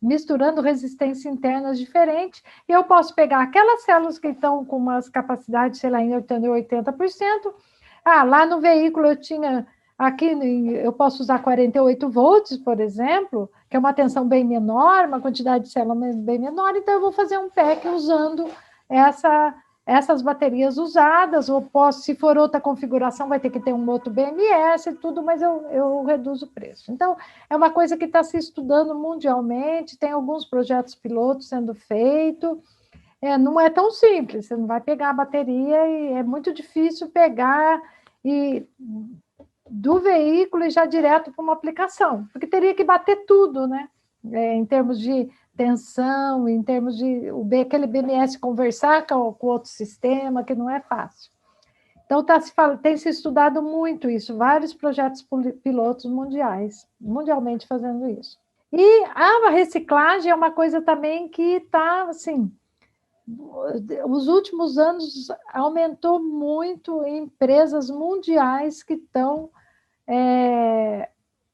misturando resistências internas diferentes, e eu posso pegar aquelas células que estão com umas capacidades, sei lá, em 80%, lá no veículo eu tinha, aqui eu posso usar 48 volts, por exemplo, que é uma tensão bem menor, uma quantidade de células bem menor, então eu vou fazer um PEC usando essas baterias usadas, ou posso, se for outra configuração, vai ter que ter um outro BMS e tudo, mas eu reduzo o preço. Então, é uma coisa que está se estudando mundialmente, tem alguns projetos pilotos sendo feitos, não é tão simples, você não vai pegar a bateria e é muito difícil pegar do veículo e já direto para uma aplicação, porque teria que bater tudo, né? Em termos de tensão, em termos de aquele BMS conversar com outro sistema, que não é fácil. Então, tem se estudado muito isso, vários projetos pilotos mundialmente fazendo isso. E a reciclagem é uma coisa também que está, assim, os últimos anos aumentou muito em empresas mundiais que estão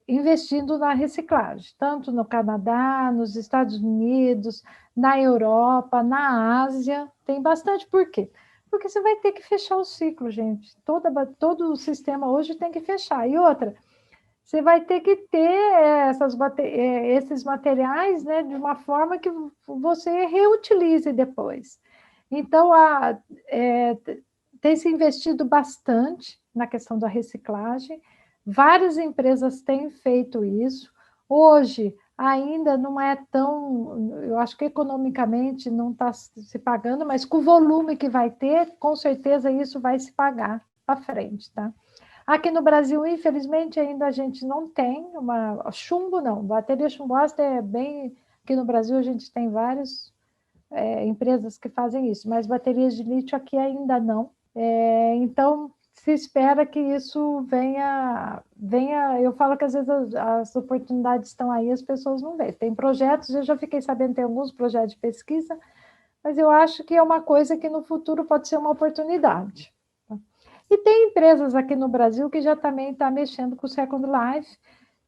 investindo na reciclagem, tanto no Canadá, nos Estados Unidos, na Europa, na Ásia, tem bastante. Por quê? Porque você vai ter que fechar o ciclo, gente. Todo o sistema hoje tem que fechar. E outra, você vai ter que ter esses materiais, né, de uma forma que você reutilize depois. Então, tem se investido bastante na questão da reciclagem. Várias empresas têm feito isso. Hoje, ainda não é tão... Eu acho que economicamente não está se pagando, mas com o volume que vai ter, com certeza isso vai se pagar para frente, tá? Aqui no Brasil, infelizmente, ainda a gente não tem chumbo, não. Bateria chumbosa é bem... Aqui no Brasil, a gente tem várias empresas que fazem isso, mas baterias de lítio aqui ainda não. Então, se espera que isso venha. Eu falo que às vezes as oportunidades estão aí, as pessoas não veem. Tem projetos, eu já fiquei sabendo, tem alguns projetos de pesquisa, mas eu acho que é uma coisa que no futuro pode ser uma oportunidade. E tem empresas aqui no Brasil que já também está mexendo com o Second Life.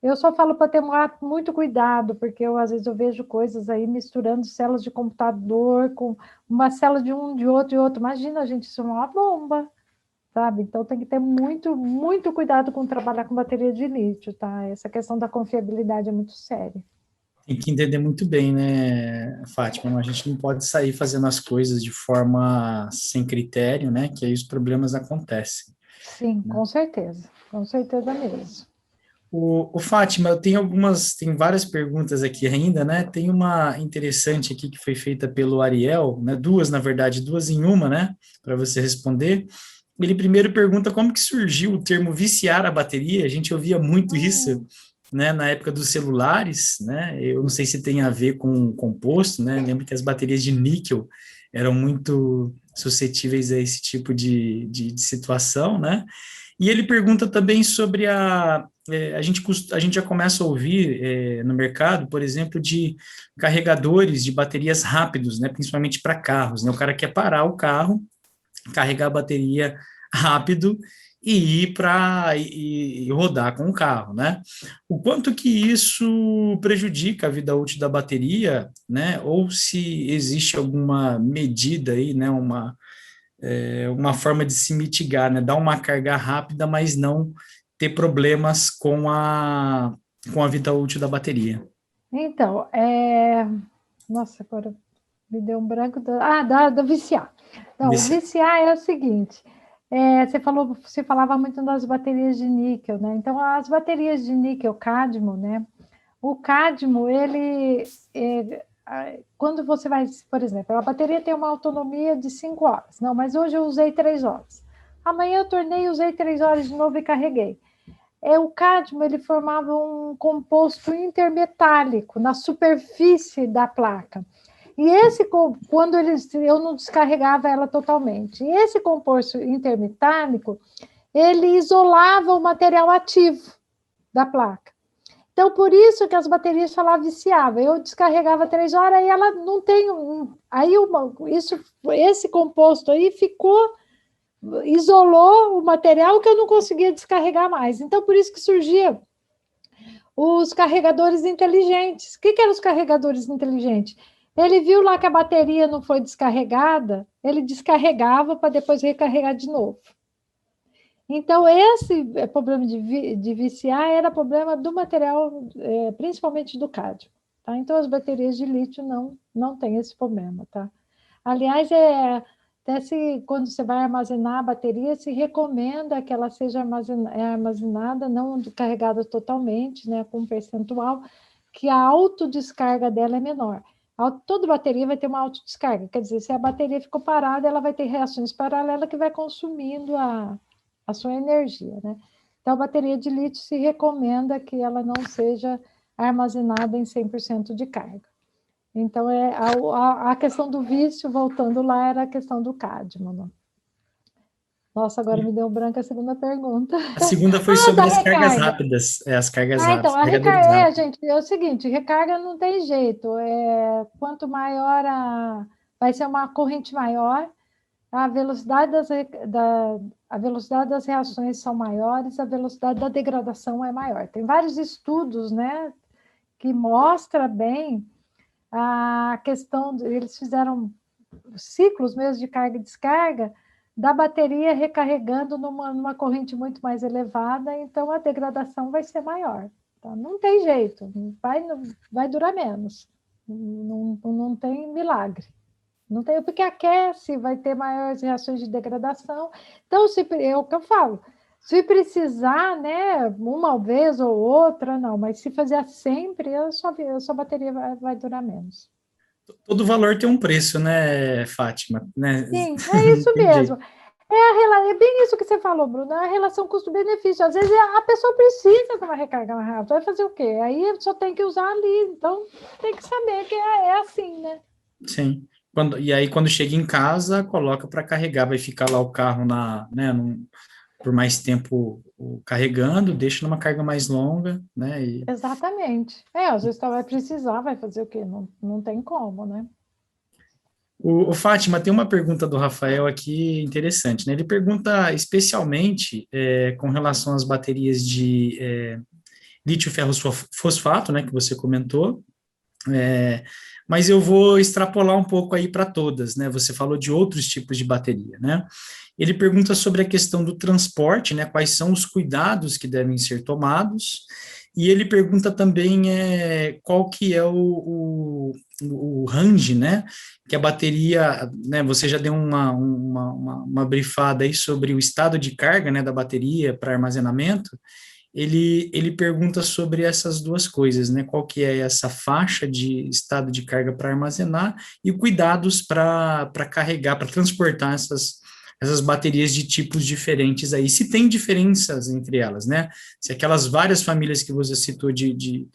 Eu só falo para ter muito cuidado, porque às vezes eu vejo coisas aí misturando células de computador com uma célula de um, de outro. Imagina, gente, isso é uma bomba, sabe? Então tem que ter muito, muito cuidado com trabalhar com bateria de lítio, tá? Essa questão da confiabilidade é muito séria. Tem que entender muito bem, né, Fátima? A gente não pode sair fazendo as coisas de forma sem critério, né? Que aí os problemas acontecem. Sim, Né? com certeza mesmo. O Fátima, eu tenho tem várias perguntas aqui ainda, né? Tem uma interessante aqui que foi feita pelo Ariel, né? Duas, na verdade, duas em uma, né? Para você responder. Ele primeiro pergunta como que surgiu o termo viciar a bateria. A gente ouvia muito isso, né? Na época dos celulares, né? Eu não sei se tem a ver com composto, né? Lembro que as baterias de níquel eram muito suscetíveis a esse tipo de situação, né? E ele pergunta também sobre a gente já começa a ouvir no mercado, por exemplo, de carregadores de baterias rápidos, né, principalmente para carros, né, o cara quer parar o carro, carregar a bateria rápido e ir para e rodar com o carro, né? O quanto que isso prejudica a vida útil da bateria, né? Ou se existe alguma medida aí, né? Uma forma de se mitigar, né? Dar uma carga rápida, mas não ter problemas com a vida útil da bateria. Então, nossa, agora me deu um branco da viciar. Não, o viciar é o seguinte, você falava muito das baterias de níquel, né? Então, as baterias de níquel cádmio, né? O cádmio, quando você vai, por exemplo, a bateria tem uma autonomia de 5 horas. Não, mas hoje eu usei 3 horas. Amanhã eu tornei, usei 3 horas de novo e carreguei. O cádmio, ele formava um composto intermetálico na superfície da placa. E quando eu não descarregava ela totalmente. E esse composto intermitânico, ele isolava o material ativo da placa. Então, por isso que as baterias falavam viciava. Eu descarregava 3 horas e ela não tem... Aí esse composto aí isolou o material que eu não conseguia descarregar mais. Então, por isso que surgia os carregadores inteligentes. O que eram os carregadores inteligentes? Ele viu lá que a bateria não foi descarregada, ele descarregava para depois recarregar de novo. Então, esse problema de viciar era problema do material, principalmente do cádmio. Tá? Então, as baterias de lítio não têm esse problema. Tá? Aliás, quando você vai armazenar a bateria, se recomenda que ela seja armazenada, não carregada totalmente, né, com um percentual, que a autodescarga dela é menor. Toda bateria vai ter uma autodescarga, quer dizer, se a bateria ficou parada, ela vai ter reações paralelas que vai consumindo a sua energia, né? Então, a bateria de lítio se recomenda que ela não seja armazenada em 100% de carga. Então, a questão do vício, voltando lá, era a questão do cádmio. Né? Nossa, agora me deu branco a segunda pergunta. A segunda foi sobre Da as cargas recarga. rápidas, as cargas Então, rápidas, a carregadores recarga, rápidos. gente, é o seguinte, recarga não tem jeito. Quanto maior vai ser uma corrente maior, a velocidade a velocidade das reações são maiores, a velocidade da degradação é maior. Tem vários estudos, né, que mostram bem a questão, eles fizeram ciclos mesmo de carga e descarga da bateria recarregando numa corrente muito mais elevada, então a degradação vai ser maior. Tá? Não tem jeito, vai durar menos. Não tem milagre. Não tem, porque aquece, vai ter maiores reações de degradação. Então, é o que eu falo. Se precisar, né, uma vez ou outra, não, mas se fazer sempre, a sua bateria vai durar menos. Todo valor tem um preço, né, Fátima? Né? Sim, Não é isso tem jeito. mesmo. É bem isso que você falou, Bruno, a relação custo-benefício. Às vezes a pessoa precisa de uma recarga mais rápida, vai fazer o quê? Aí só tem que usar ali, então tem que saber que é assim, né? Sim. E aí, quando chega em casa, coloca para carregar, vai ficar lá o carro por mais tempo carregando, deixa numa carga mais longa, né? Exatamente. Às vezes vai precisar, vai fazer o quê? Não tem como, né? O Fátima, tem uma pergunta do Rafael aqui interessante, né? Ele pergunta especialmente com relação às baterias de lítio ferro fosfato, né, que você comentou, mas eu vou extrapolar um pouco aí para todas, né? Você falou de outros tipos de bateria, né? Ele pergunta sobre a questão do transporte, né? Quais são os cuidados que devem ser tomados, e ele pergunta também qual que é o range, né? Que a bateria, né? Você já deu uma brifada aí sobre o estado de carga, né, da bateria para armazenamento. Ele pergunta sobre essas duas coisas, né? Qual que é essa faixa de estado de carga para armazenar e cuidados para carregar, para transportar essas baterias de tipos diferentes aí, se tem diferenças entre elas, né? Se aquelas várias famílias que você citou de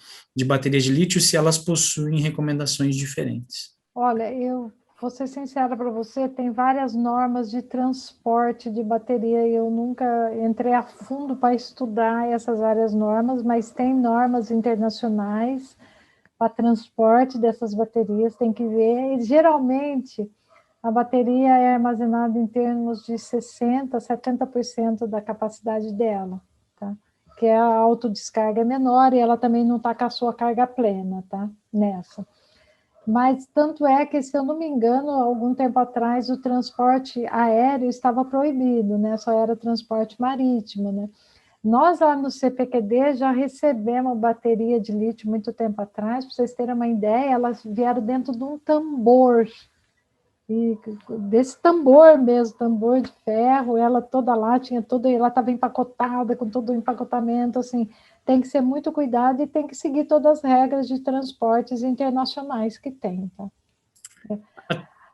baterias de lítio, se elas possuem recomendações diferentes. Olha, eu vou ser sincera para você, tem várias normas de transporte de bateria e eu nunca entrei a fundo para estudar essas várias normas, mas tem normas internacionais para transporte dessas baterias, tem que ver. E, geralmente, a bateria é armazenada em termos de 60%, 70% da capacidade dela, tá? Que a autodescarga é menor e ela também não está com a sua carga plena, tá? Nessa. Mas tanto é que, se eu não me engano, algum tempo atrás, o transporte aéreo estava proibido, né? Só era transporte marítimo, né? Nós, lá no CPQD, já recebemos bateria de lítio muito tempo atrás, para vocês terem uma ideia, elas vieram dentro de um tambor, e desse tambor mesmo, tambor de ferro, ela toda lá, ela estava empacotada, com todo o empacotamento, assim, tem que ser muito cuidado e tem que seguir todas as regras de transportes internacionais que tem, tá?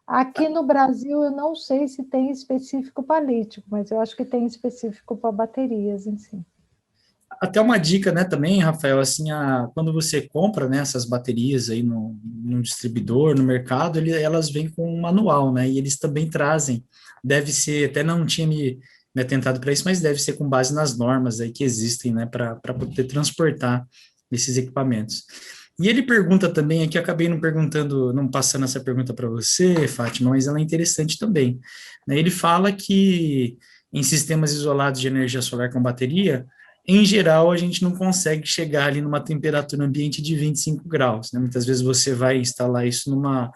Aqui no Brasil, eu não sei se tem específico para lítio, mas eu acho que tem específico para baterias em si. Até uma dica, né, também, Rafael, assim, quando você compra, né, essas baterias aí no distribuidor, no mercado, elas vêm com um manual, né, e eles também trazem, deve ser, até não tinha me atentado para isso, mas deve ser com base nas normas aí que existem, né, para poder transportar esses equipamentos. E ele pergunta também, aqui eu acabei não perguntando, não passando essa pergunta para você, Fátima, mas ela é interessante também, né, ele fala que em sistemas isolados de energia solar com bateria, em geral, a gente não consegue chegar ali numa temperatura ambiente de 25 graus, né? Muitas vezes você vai instalar isso numa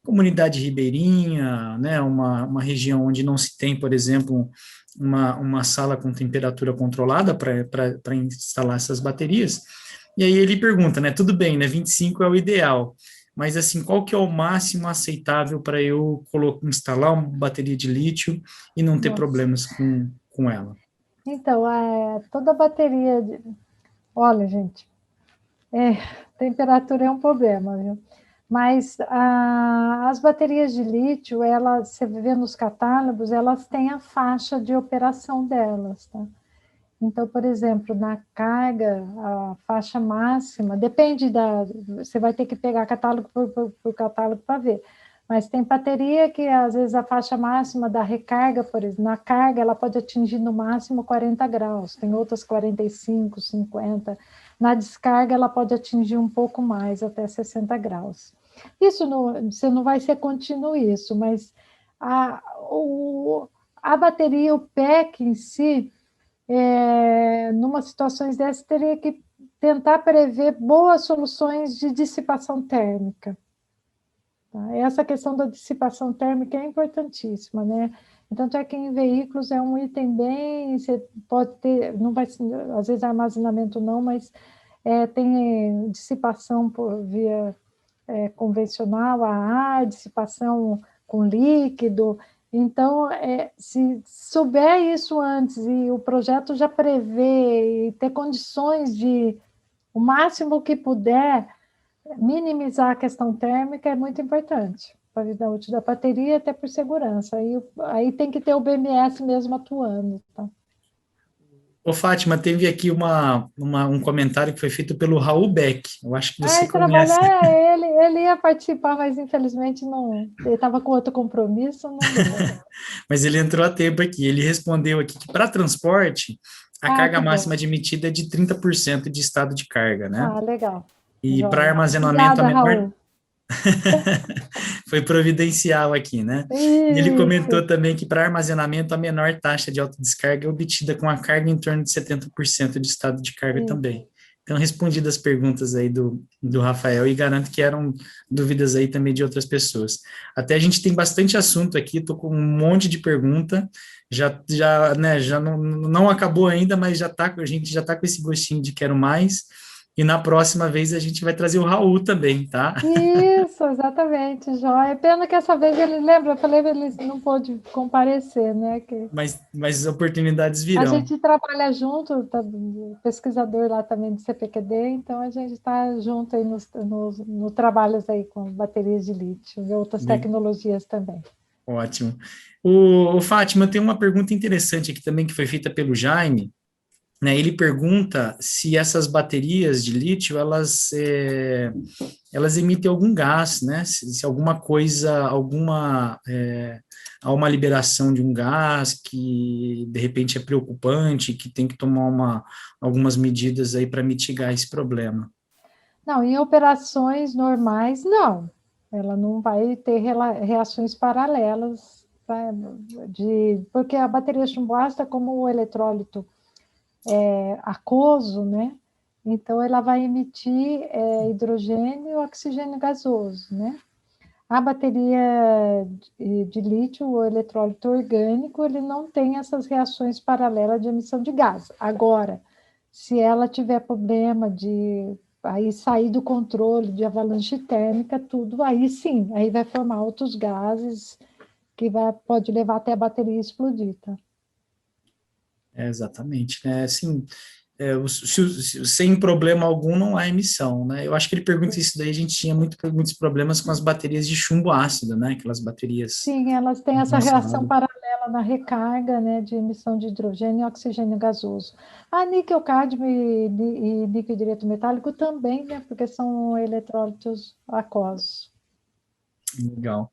comunidade ribeirinha, né? Uma região onde não se tem, por exemplo, uma sala com temperatura controlada para instalar essas baterias. E aí ele pergunta, né? Tudo bem, né? 25 é o ideal, mas assim, qual que é o máximo aceitável para eu instalar uma bateria de lítio e não ter Nossa. problemas com ela? Então, toda bateria. Olha, gente, temperatura é um problema, viu? Mas as baterias de lítio, você vê nos catálogos, elas têm a faixa de operação delas, tá? Então, por exemplo, na carga, a faixa máxima, depende você vai ter que pegar catálogo por catálogo para ver. Mas tem bateria que, às vezes, a faixa máxima da recarga, por exemplo, na carga, ela pode atingir no máximo 40 graus, tem outras 45, 50. Na descarga, ela pode atingir um pouco mais, até 60 graus. Isso você não vai ser contínuo isso, mas a, a bateria, o pack em si, numa situações dessas, teria que tentar prever boas soluções de dissipação térmica. Tá? Essa questão da dissipação térmica é importantíssima, né? Tanto é que em veículos é um item bem, você pode ter, não vai, às vezes armazenamento não, mas tem dissipação por via convencional, a ar, dissipação com líquido. Então, se souber isso antes e o projeto já prevê e ter condições de, o máximo que puder, minimizar a questão térmica é muito importante para a vida útil da bateria, até por segurança. Aí tem que ter o BMS mesmo atuando. Tá? Ô, Fátima, teve aqui um comentário que foi feito pelo Raul Beck. Eu acho que você conhece. Trabalhar, ele ia participar, mas infelizmente não. Ele estava com outro compromisso, não deu. Mas ele entrou a tempo aqui. Ele respondeu aqui que para transporte, a carga Que bom. máxima admitida é de 30% de estado de carga, né? Legal. E para Joia. armazenamento, a Obrigada, menor. Raul. Foi providencial aqui, né? E ele Isso. comentou também que para armazenamento, a menor taxa de autodescarga é obtida com a carga em torno de 70% de estado de carga Isso. também. Então, respondi as perguntas aí do Rafael e garanto que eram dúvidas aí também de outras pessoas. Até a gente tem bastante assunto aqui, estou com um monte de pergunta, já não acabou ainda, mas a gente já está com esse gostinho de quero mais, e na próxima vez a gente vai trazer o Raul também, tá? Isso, exatamente, Joia. Pena que essa vez ele lembra, eu falei, ele não pôde comparecer, né? Que Mas oportunidades a virão. gente trabalha junto, pesquisador lá também do CPQD, então a gente está junto aí no trabalhos aí com baterias de lítio e outras tecnologias também. Ótimo. O Fátima, tem uma pergunta interessante aqui também que foi feita pelo Jaime, né? Ele pergunta se essas baterias de lítio, elas emitem algum gás, né? Se alguma coisa, há uma liberação de um gás que, de repente, é preocupante, que tem que tomar algumas medidas aí para mitigar esse problema. Não, em operações normais, não. Ela não vai ter reações paralelas, tá? Porque a bateria chumbo ácido, como o eletrólito aquoso, né? Então, ela vai emitir hidrogênio e oxigênio gasoso, né? A bateria de lítio, o eletrólito orgânico, ele não tem essas reações paralelas de emissão de gás. Agora, se ela tiver problema de aí sair do controle de avalanche térmica, tudo, aí sim, aí vai formar outros gases que pode levar até a bateria explodir, tá? Exatamente, né? Assim, sem problema algum não há emissão, né? Eu acho que ele pergunta isso daí, a gente tinha muitos problemas com as baterias de chumbo ácido, né? Aquelas baterias Sim, elas têm essa reação convencionais. paralela na recarga, né, de emissão de hidrogênio e oxigênio gasoso. A níquel, cádmio e níquel direto metálico também, né, porque são eletrólitos aquosos. Legal.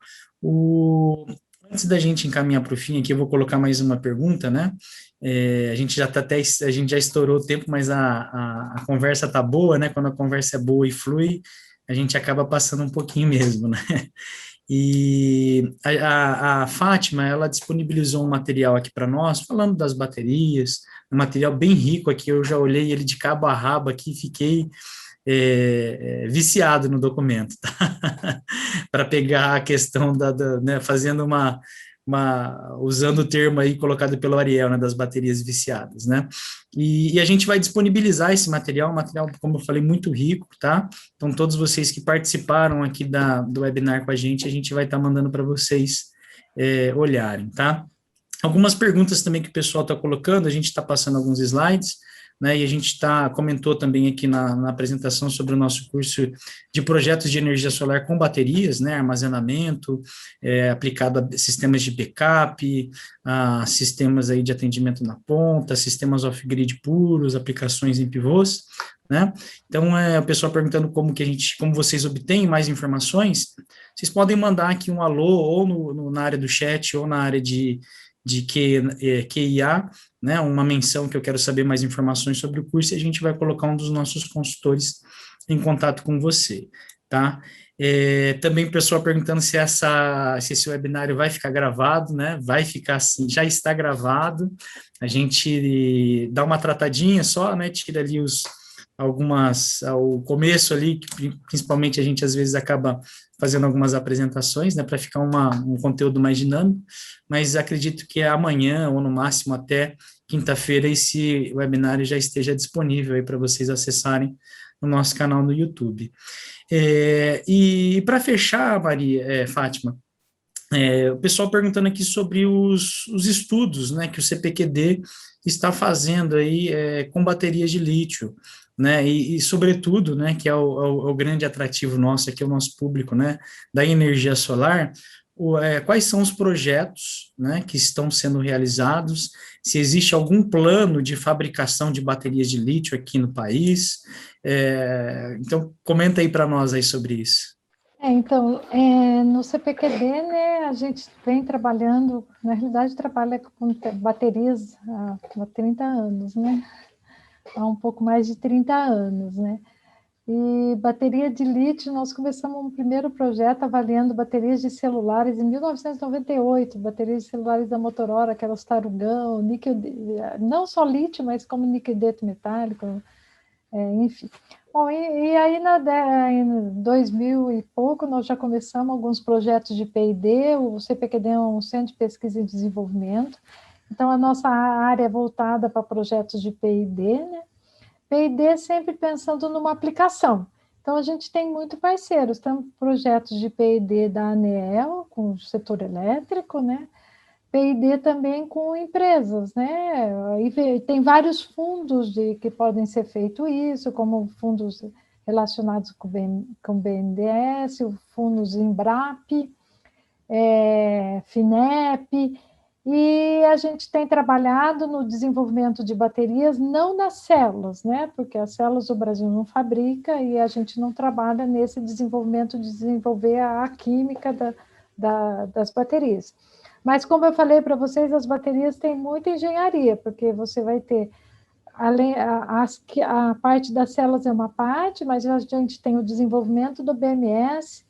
Antes da gente encaminhar para o fim aqui, eu vou colocar mais uma pergunta, né? A gente já tá até, a gente já estourou o tempo, mas a conversa tá boa, né? Quando a conversa é boa e flui, a gente acaba passando um pouquinho mesmo, né? E a Fátima, ela disponibilizou um material aqui para nós, falando das baterias, um material bem rico aqui, eu já olhei ele de cabo a rabo aqui, e fiquei viciado no documento, tá? Para pegar a questão né, fazendo usando o termo aí colocado pelo Ariel, né, das baterias viciadas, né? E a gente vai disponibilizar esse material, um material, como eu falei, muito rico, tá? Então, todos vocês que participaram aqui do webinar com a gente vai estar mandando para vocês olharem, tá? Algumas perguntas também que o pessoal está colocando, a gente está passando alguns slides, né, e a gente comentou também aqui na apresentação sobre o nosso curso de projetos de energia solar com baterias, né, armazenamento, aplicado a sistemas de backup, a sistemas aí de atendimento na ponta, sistemas off-grid puros, aplicações em pivôs, né, então o pessoal perguntando como vocês obtêm mais informações, vocês podem mandar aqui um alô, ou na área do chat, ou na área de QIA, né, uma menção que eu quero saber mais informações sobre o curso, e a gente vai colocar um dos nossos consultores em contato com você, tá? Também o pessoal perguntando se esse webinário vai ficar gravado, né? Vai ficar assim, já está gravado, a gente dá uma tratadinha só, né? Tira ali o começo ali, que principalmente a gente às vezes acaba fazendo algumas apresentações, né, para ficar um conteúdo mais dinâmico, mas acredito que amanhã, ou no máximo até quinta-feira, esse webinário já esteja disponível aí para vocês acessarem no nosso canal no YouTube. E para fechar, Fátima, o pessoal perguntando aqui sobre os estudos, né, que o CPQD está fazendo aí com baterias de lítio, né, e sobretudo, né, que é o grande atrativo nosso aqui, o nosso público, né, da energia solar, quais são os projetos, né, que estão sendo realizados, se existe algum plano de fabricação de baterias de lítio aqui no país, então comenta aí para nós aí sobre isso. Então, no CPQD, né, a gente vem trabalhando, na realidade, trabalha com baterias há 30 anos, né? Há um pouco mais de 30 anos, né? E bateria de lítio, nós começamos um primeiro projeto avaliando baterias de celulares em 1998, baterias de celulares da Motorola, que era os Tarugão, níquel, não só lítio, mas como níquel metálico, enfim. Bom, e aí em 2000 e pouco nós já começamos alguns projetos de P&D, o CPQD é um Centro de Pesquisa e Desenvolvimento, então a nossa área é voltada para projetos de P&D, né? P&D sempre pensando numa aplicação. Então a gente tem muito parceiros, temos projetos de P&D da ANEEL, com o setor elétrico, né? P&D também com empresas, né? E tem vários fundos que podem ser feito isso, como fundos relacionados com o BNDES, fundos Embrap, FINEP, e a gente tem trabalhado no desenvolvimento de baterias, não nas células, né? Porque as células o Brasil não fabrica e a gente não trabalha nesse desenvolvimento de desenvolver a química das baterias. Mas, como eu falei para vocês, as baterias têm muita engenharia, porque você vai ter, a parte das células é uma parte, mas a gente tem o desenvolvimento do BMS,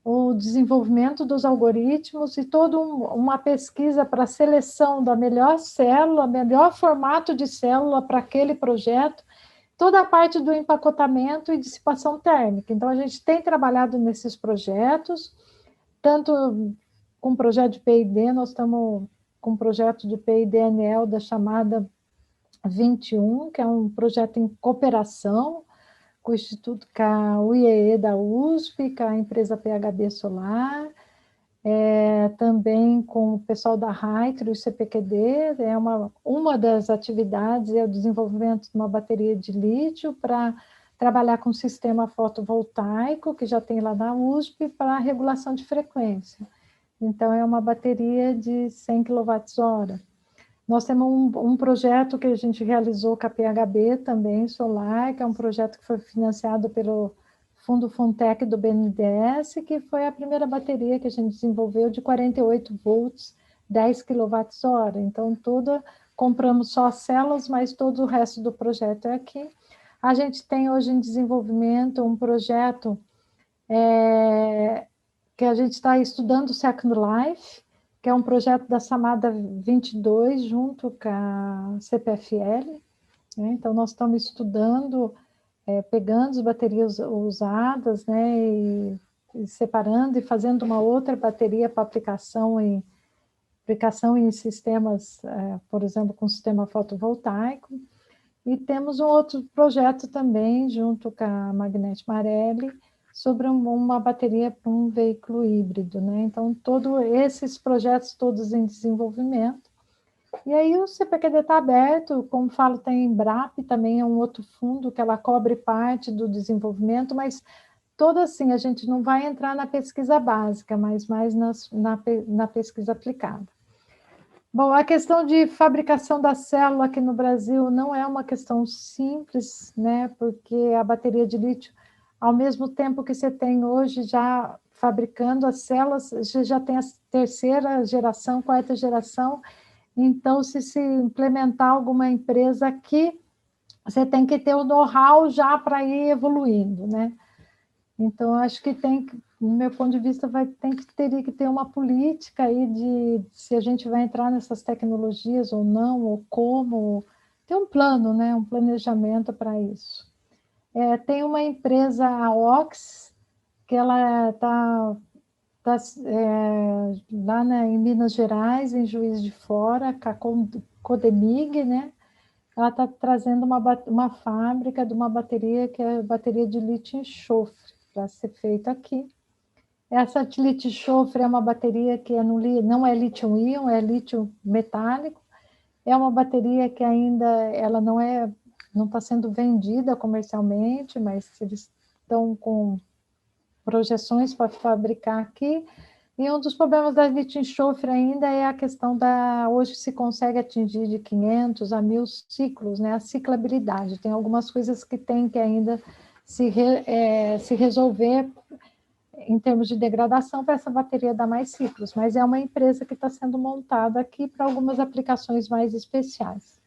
o desenvolvimento dos algoritmos e toda uma pesquisa para a seleção da melhor célula, melhor formato de célula para aquele projeto, toda a parte do empacotamento e dissipação térmica. Então, a gente tem trabalhado nesses projetos, tanto com o projeto de P&D, nós estamos com um projeto de P&D ANEEL da chamada 21, que é um projeto em cooperação com o Instituto, com a UIEE da USP, com a empresa PHB Solar, também com o pessoal da Hydro e o CPQD, uma das atividades é o desenvolvimento de uma bateria de lítio para trabalhar com sistema fotovoltaico, que já tem lá na USP, para regulação de frequência. Então, é uma bateria de 100 kWh. Nós temos um projeto que a gente realizou com a PHB também, solar, que é um projeto que foi financiado pelo Fundo Funtech do BNDES, que foi a primeira bateria que a gente desenvolveu de 48 volts, 10 kWh. Então, compramos só as células, mas todo o resto do projeto é aqui. A gente tem hoje em desenvolvimento um projeto que a gente está estudando o Second Life, que é um projeto da Samada 22, junto com a CPFL. Né? Então, nós estamos estudando, pegando as baterias usadas, né, e separando e fazendo uma outra bateria para aplicação em sistemas, por exemplo, com sistema fotovoltaico. E temos um outro projeto também, junto com a Magnete Marelli, sobre uma bateria para um veículo híbrido, né? Então, todos esses projetos todos em desenvolvimento. E aí o CPQD está aberto, como falo, tem a Embrapa, também é um outro fundo que ela cobre parte do desenvolvimento, mas todo assim, a gente não vai entrar na pesquisa básica, mas mais na pesquisa aplicada. Bom, a questão de fabricação da célula aqui no Brasil não é uma questão simples, né? Porque a bateria de lítio, ao mesmo tempo que você tem hoje já fabricando as células, você já tem a terceira geração, quarta geração. Então, se implementar alguma empresa aqui, você tem que ter o know-how já para ir evoluindo, né? Então, acho que no meu ponto de vista, teria que ter uma política aí de se a gente vai entrar nessas tecnologias ou não, ou como, ter um plano, né? Um planejamento para isso. Tem uma empresa, a Ox, que ela está lá em Minas Gerais, em Juiz de Fora, com a Codemig, né? Ela está trazendo uma fábrica de uma bateria que é a bateria de lítio-enxofre, para ser feita aqui. Essa de lítio-enxofre é uma bateria que não é lítio-íon, é lítio metálico. É uma bateria que ainda ela não está sendo vendida comercialmente, mas eles estão com projeções para fabricar aqui. E um dos problemas da lítio-enxofre ainda é a questão hoje se consegue atingir de 500 a 1.000 ciclos, né? A ciclabilidade. Tem algumas coisas que tem que ainda se resolver em termos de degradação para essa bateria dar mais ciclos, mas é uma empresa que está sendo montada aqui para algumas aplicações mais especiais.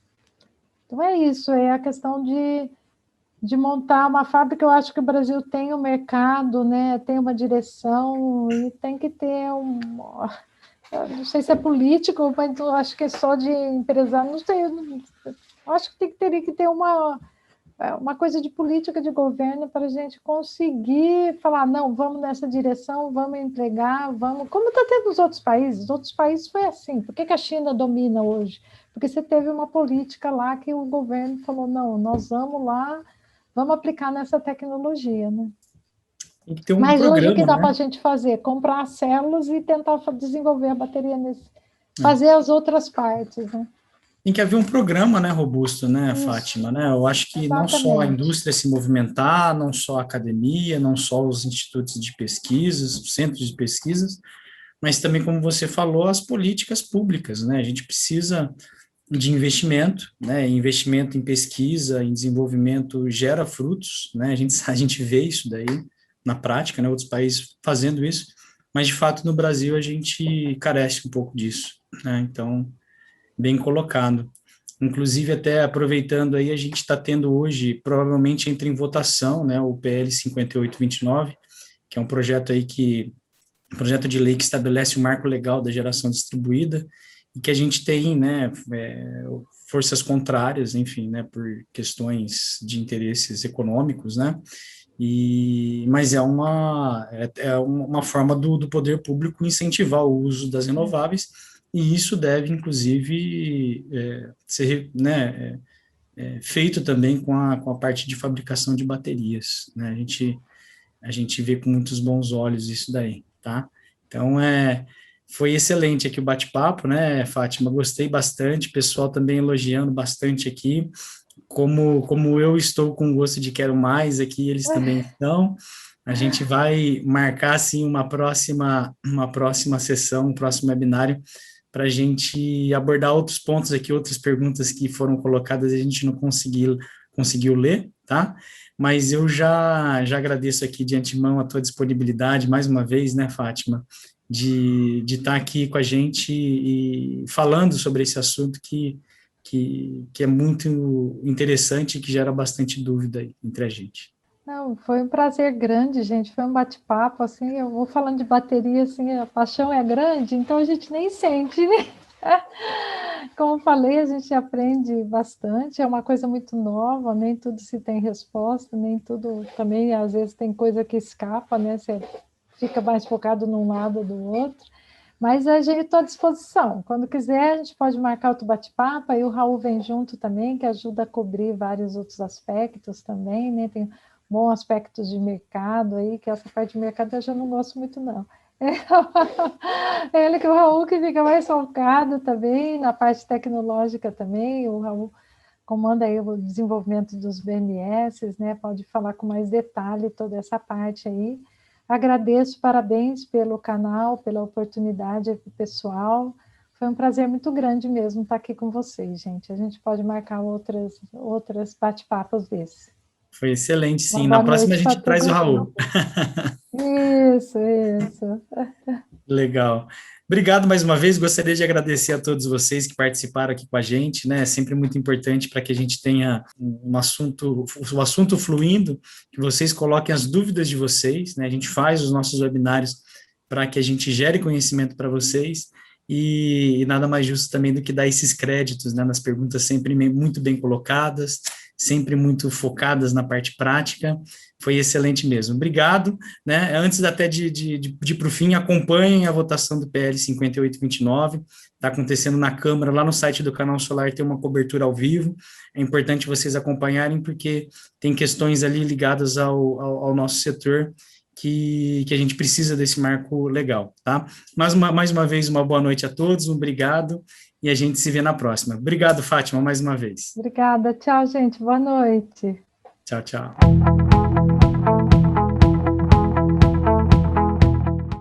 Então é isso, é a questão de montar uma fábrica. Eu acho que o Brasil tem um mercado, né, tem uma direção e tem que ter não sei se é político, mas eu acho que é só de empresário, não sei, eu acho que teria que ter uma coisa de política de governo para a gente conseguir falar, não, vamos nessa direção, vamos entregar, vamos... Como está tendo nos outros países? Os outros países foi assim. Por que a China domina hoje? Porque você teve uma política lá que o governo falou, não, nós vamos lá, vamos aplicar nessa tecnologia, né? Tem que ter um Mas programa, hoje o que dá, né, para a né? gente fazer? Comprar as células e tentar desenvolver a bateria fazer as outras partes, né? Tem que haver um programa, né, robusto, né, Isso. Fátima, né? Eu acho que não só a Exatamente. indústria se movimentar, não só a academia, não só os institutos de pesquisas, os centros de pesquisas, mas também, como você falou, as políticas públicas, né? A gente precisa de investimento, né? Investimento em pesquisa, em desenvolvimento gera frutos, né? A gente vê isso daí na prática, né? Outros países fazendo isso, mas de fato no Brasil a gente carece um pouco disso, né? Então, bem colocado. Inclusive, até aproveitando aí, a gente está tendo hoje, provavelmente entra em votação, né, o PL 5829, que é um projeto aí um projeto de lei que estabelece o marco legal da geração distribuída, e que a gente tem, né, forças contrárias, enfim, né, por questões de interesses econômicos, né, mas é uma forma do poder público incentivar o uso das renováveis, e isso deve, inclusive, ser, né, feito também com a parte de fabricação de baterias, né? A gente vê com muitos bons olhos isso daí, tá? Então, foi excelente aqui o bate-papo, né, Fátima? Gostei bastante, pessoal também elogiando bastante aqui, como eu estou com gosto de quero mais aqui, eles também estão. A gente vai marcar, assim, uma próxima sessão, um próximo webinário, para a gente abordar outros pontos aqui, outras perguntas que foram colocadas e a gente não conseguiu ler, tá? Mas eu já agradeço aqui de antemão a tua disponibilidade, mais uma vez, né, Fátima, de estar aqui com a gente e falando sobre esse assunto que é muito interessante e que gera bastante dúvida aí entre a gente. Não, foi um prazer grande, gente. Foi um bate-papo, assim, eu vou falando de bateria, assim, a paixão é grande, então a gente nem sente, né? Como falei, a gente aprende bastante, é uma coisa muito nova, nem tudo se tem resposta, nem tudo também, às vezes tem coisa que escapa, né? Você fica mais focado num lado ou do outro. Mas a gente está à disposição. Quando quiser, a gente pode marcar outro bate-papo, aí o Raul vem junto também, que ajuda a cobrir vários outros aspectos também, né? Tem bons aspectos de mercado aí, que essa parte de mercado eu já não gosto muito, não. Ele que o Raul que fica mais focado também, na parte tecnológica também, o Raul comanda aí o desenvolvimento dos BMS, né? Pode falar com mais detalhe toda essa parte aí. Agradeço, parabéns pelo canal, pela oportunidade pessoal. Foi um prazer muito grande mesmo estar aqui com vocês, gente. A gente pode marcar outras bate-papos desses. Foi excelente, Uma sim. Na boa próxima a noite para gente traz todo o mundo. Raul. Isso. Legal. Obrigado mais uma vez. Gostaria de agradecer a todos vocês que participaram aqui com a gente, né? É sempre muito importante para que a gente tenha o assunto fluindo, que vocês coloquem as dúvidas de vocês, né? A gente faz os nossos webinários para que a gente gere conhecimento para vocês e nada mais justo também do que dar esses créditos, né? Nas perguntas sempre muito bem colocadas, sempre muito focadas na parte prática. Foi excelente mesmo. Obrigado, né? Antes até de ir para o fim, acompanhem a votação do PL 5829, está acontecendo na Câmara, lá no site do Canal Solar tem uma cobertura ao vivo, é importante vocês acompanharem, porque tem questões ali ligadas ao nosso setor, que a gente precisa desse marco legal, tá? Mais uma vez, uma boa noite a todos, obrigado, e a gente se vê na próxima. Obrigado, Fátima, mais uma vez. Obrigada. Tchau, gente. Boa noite. Tchau, tchau.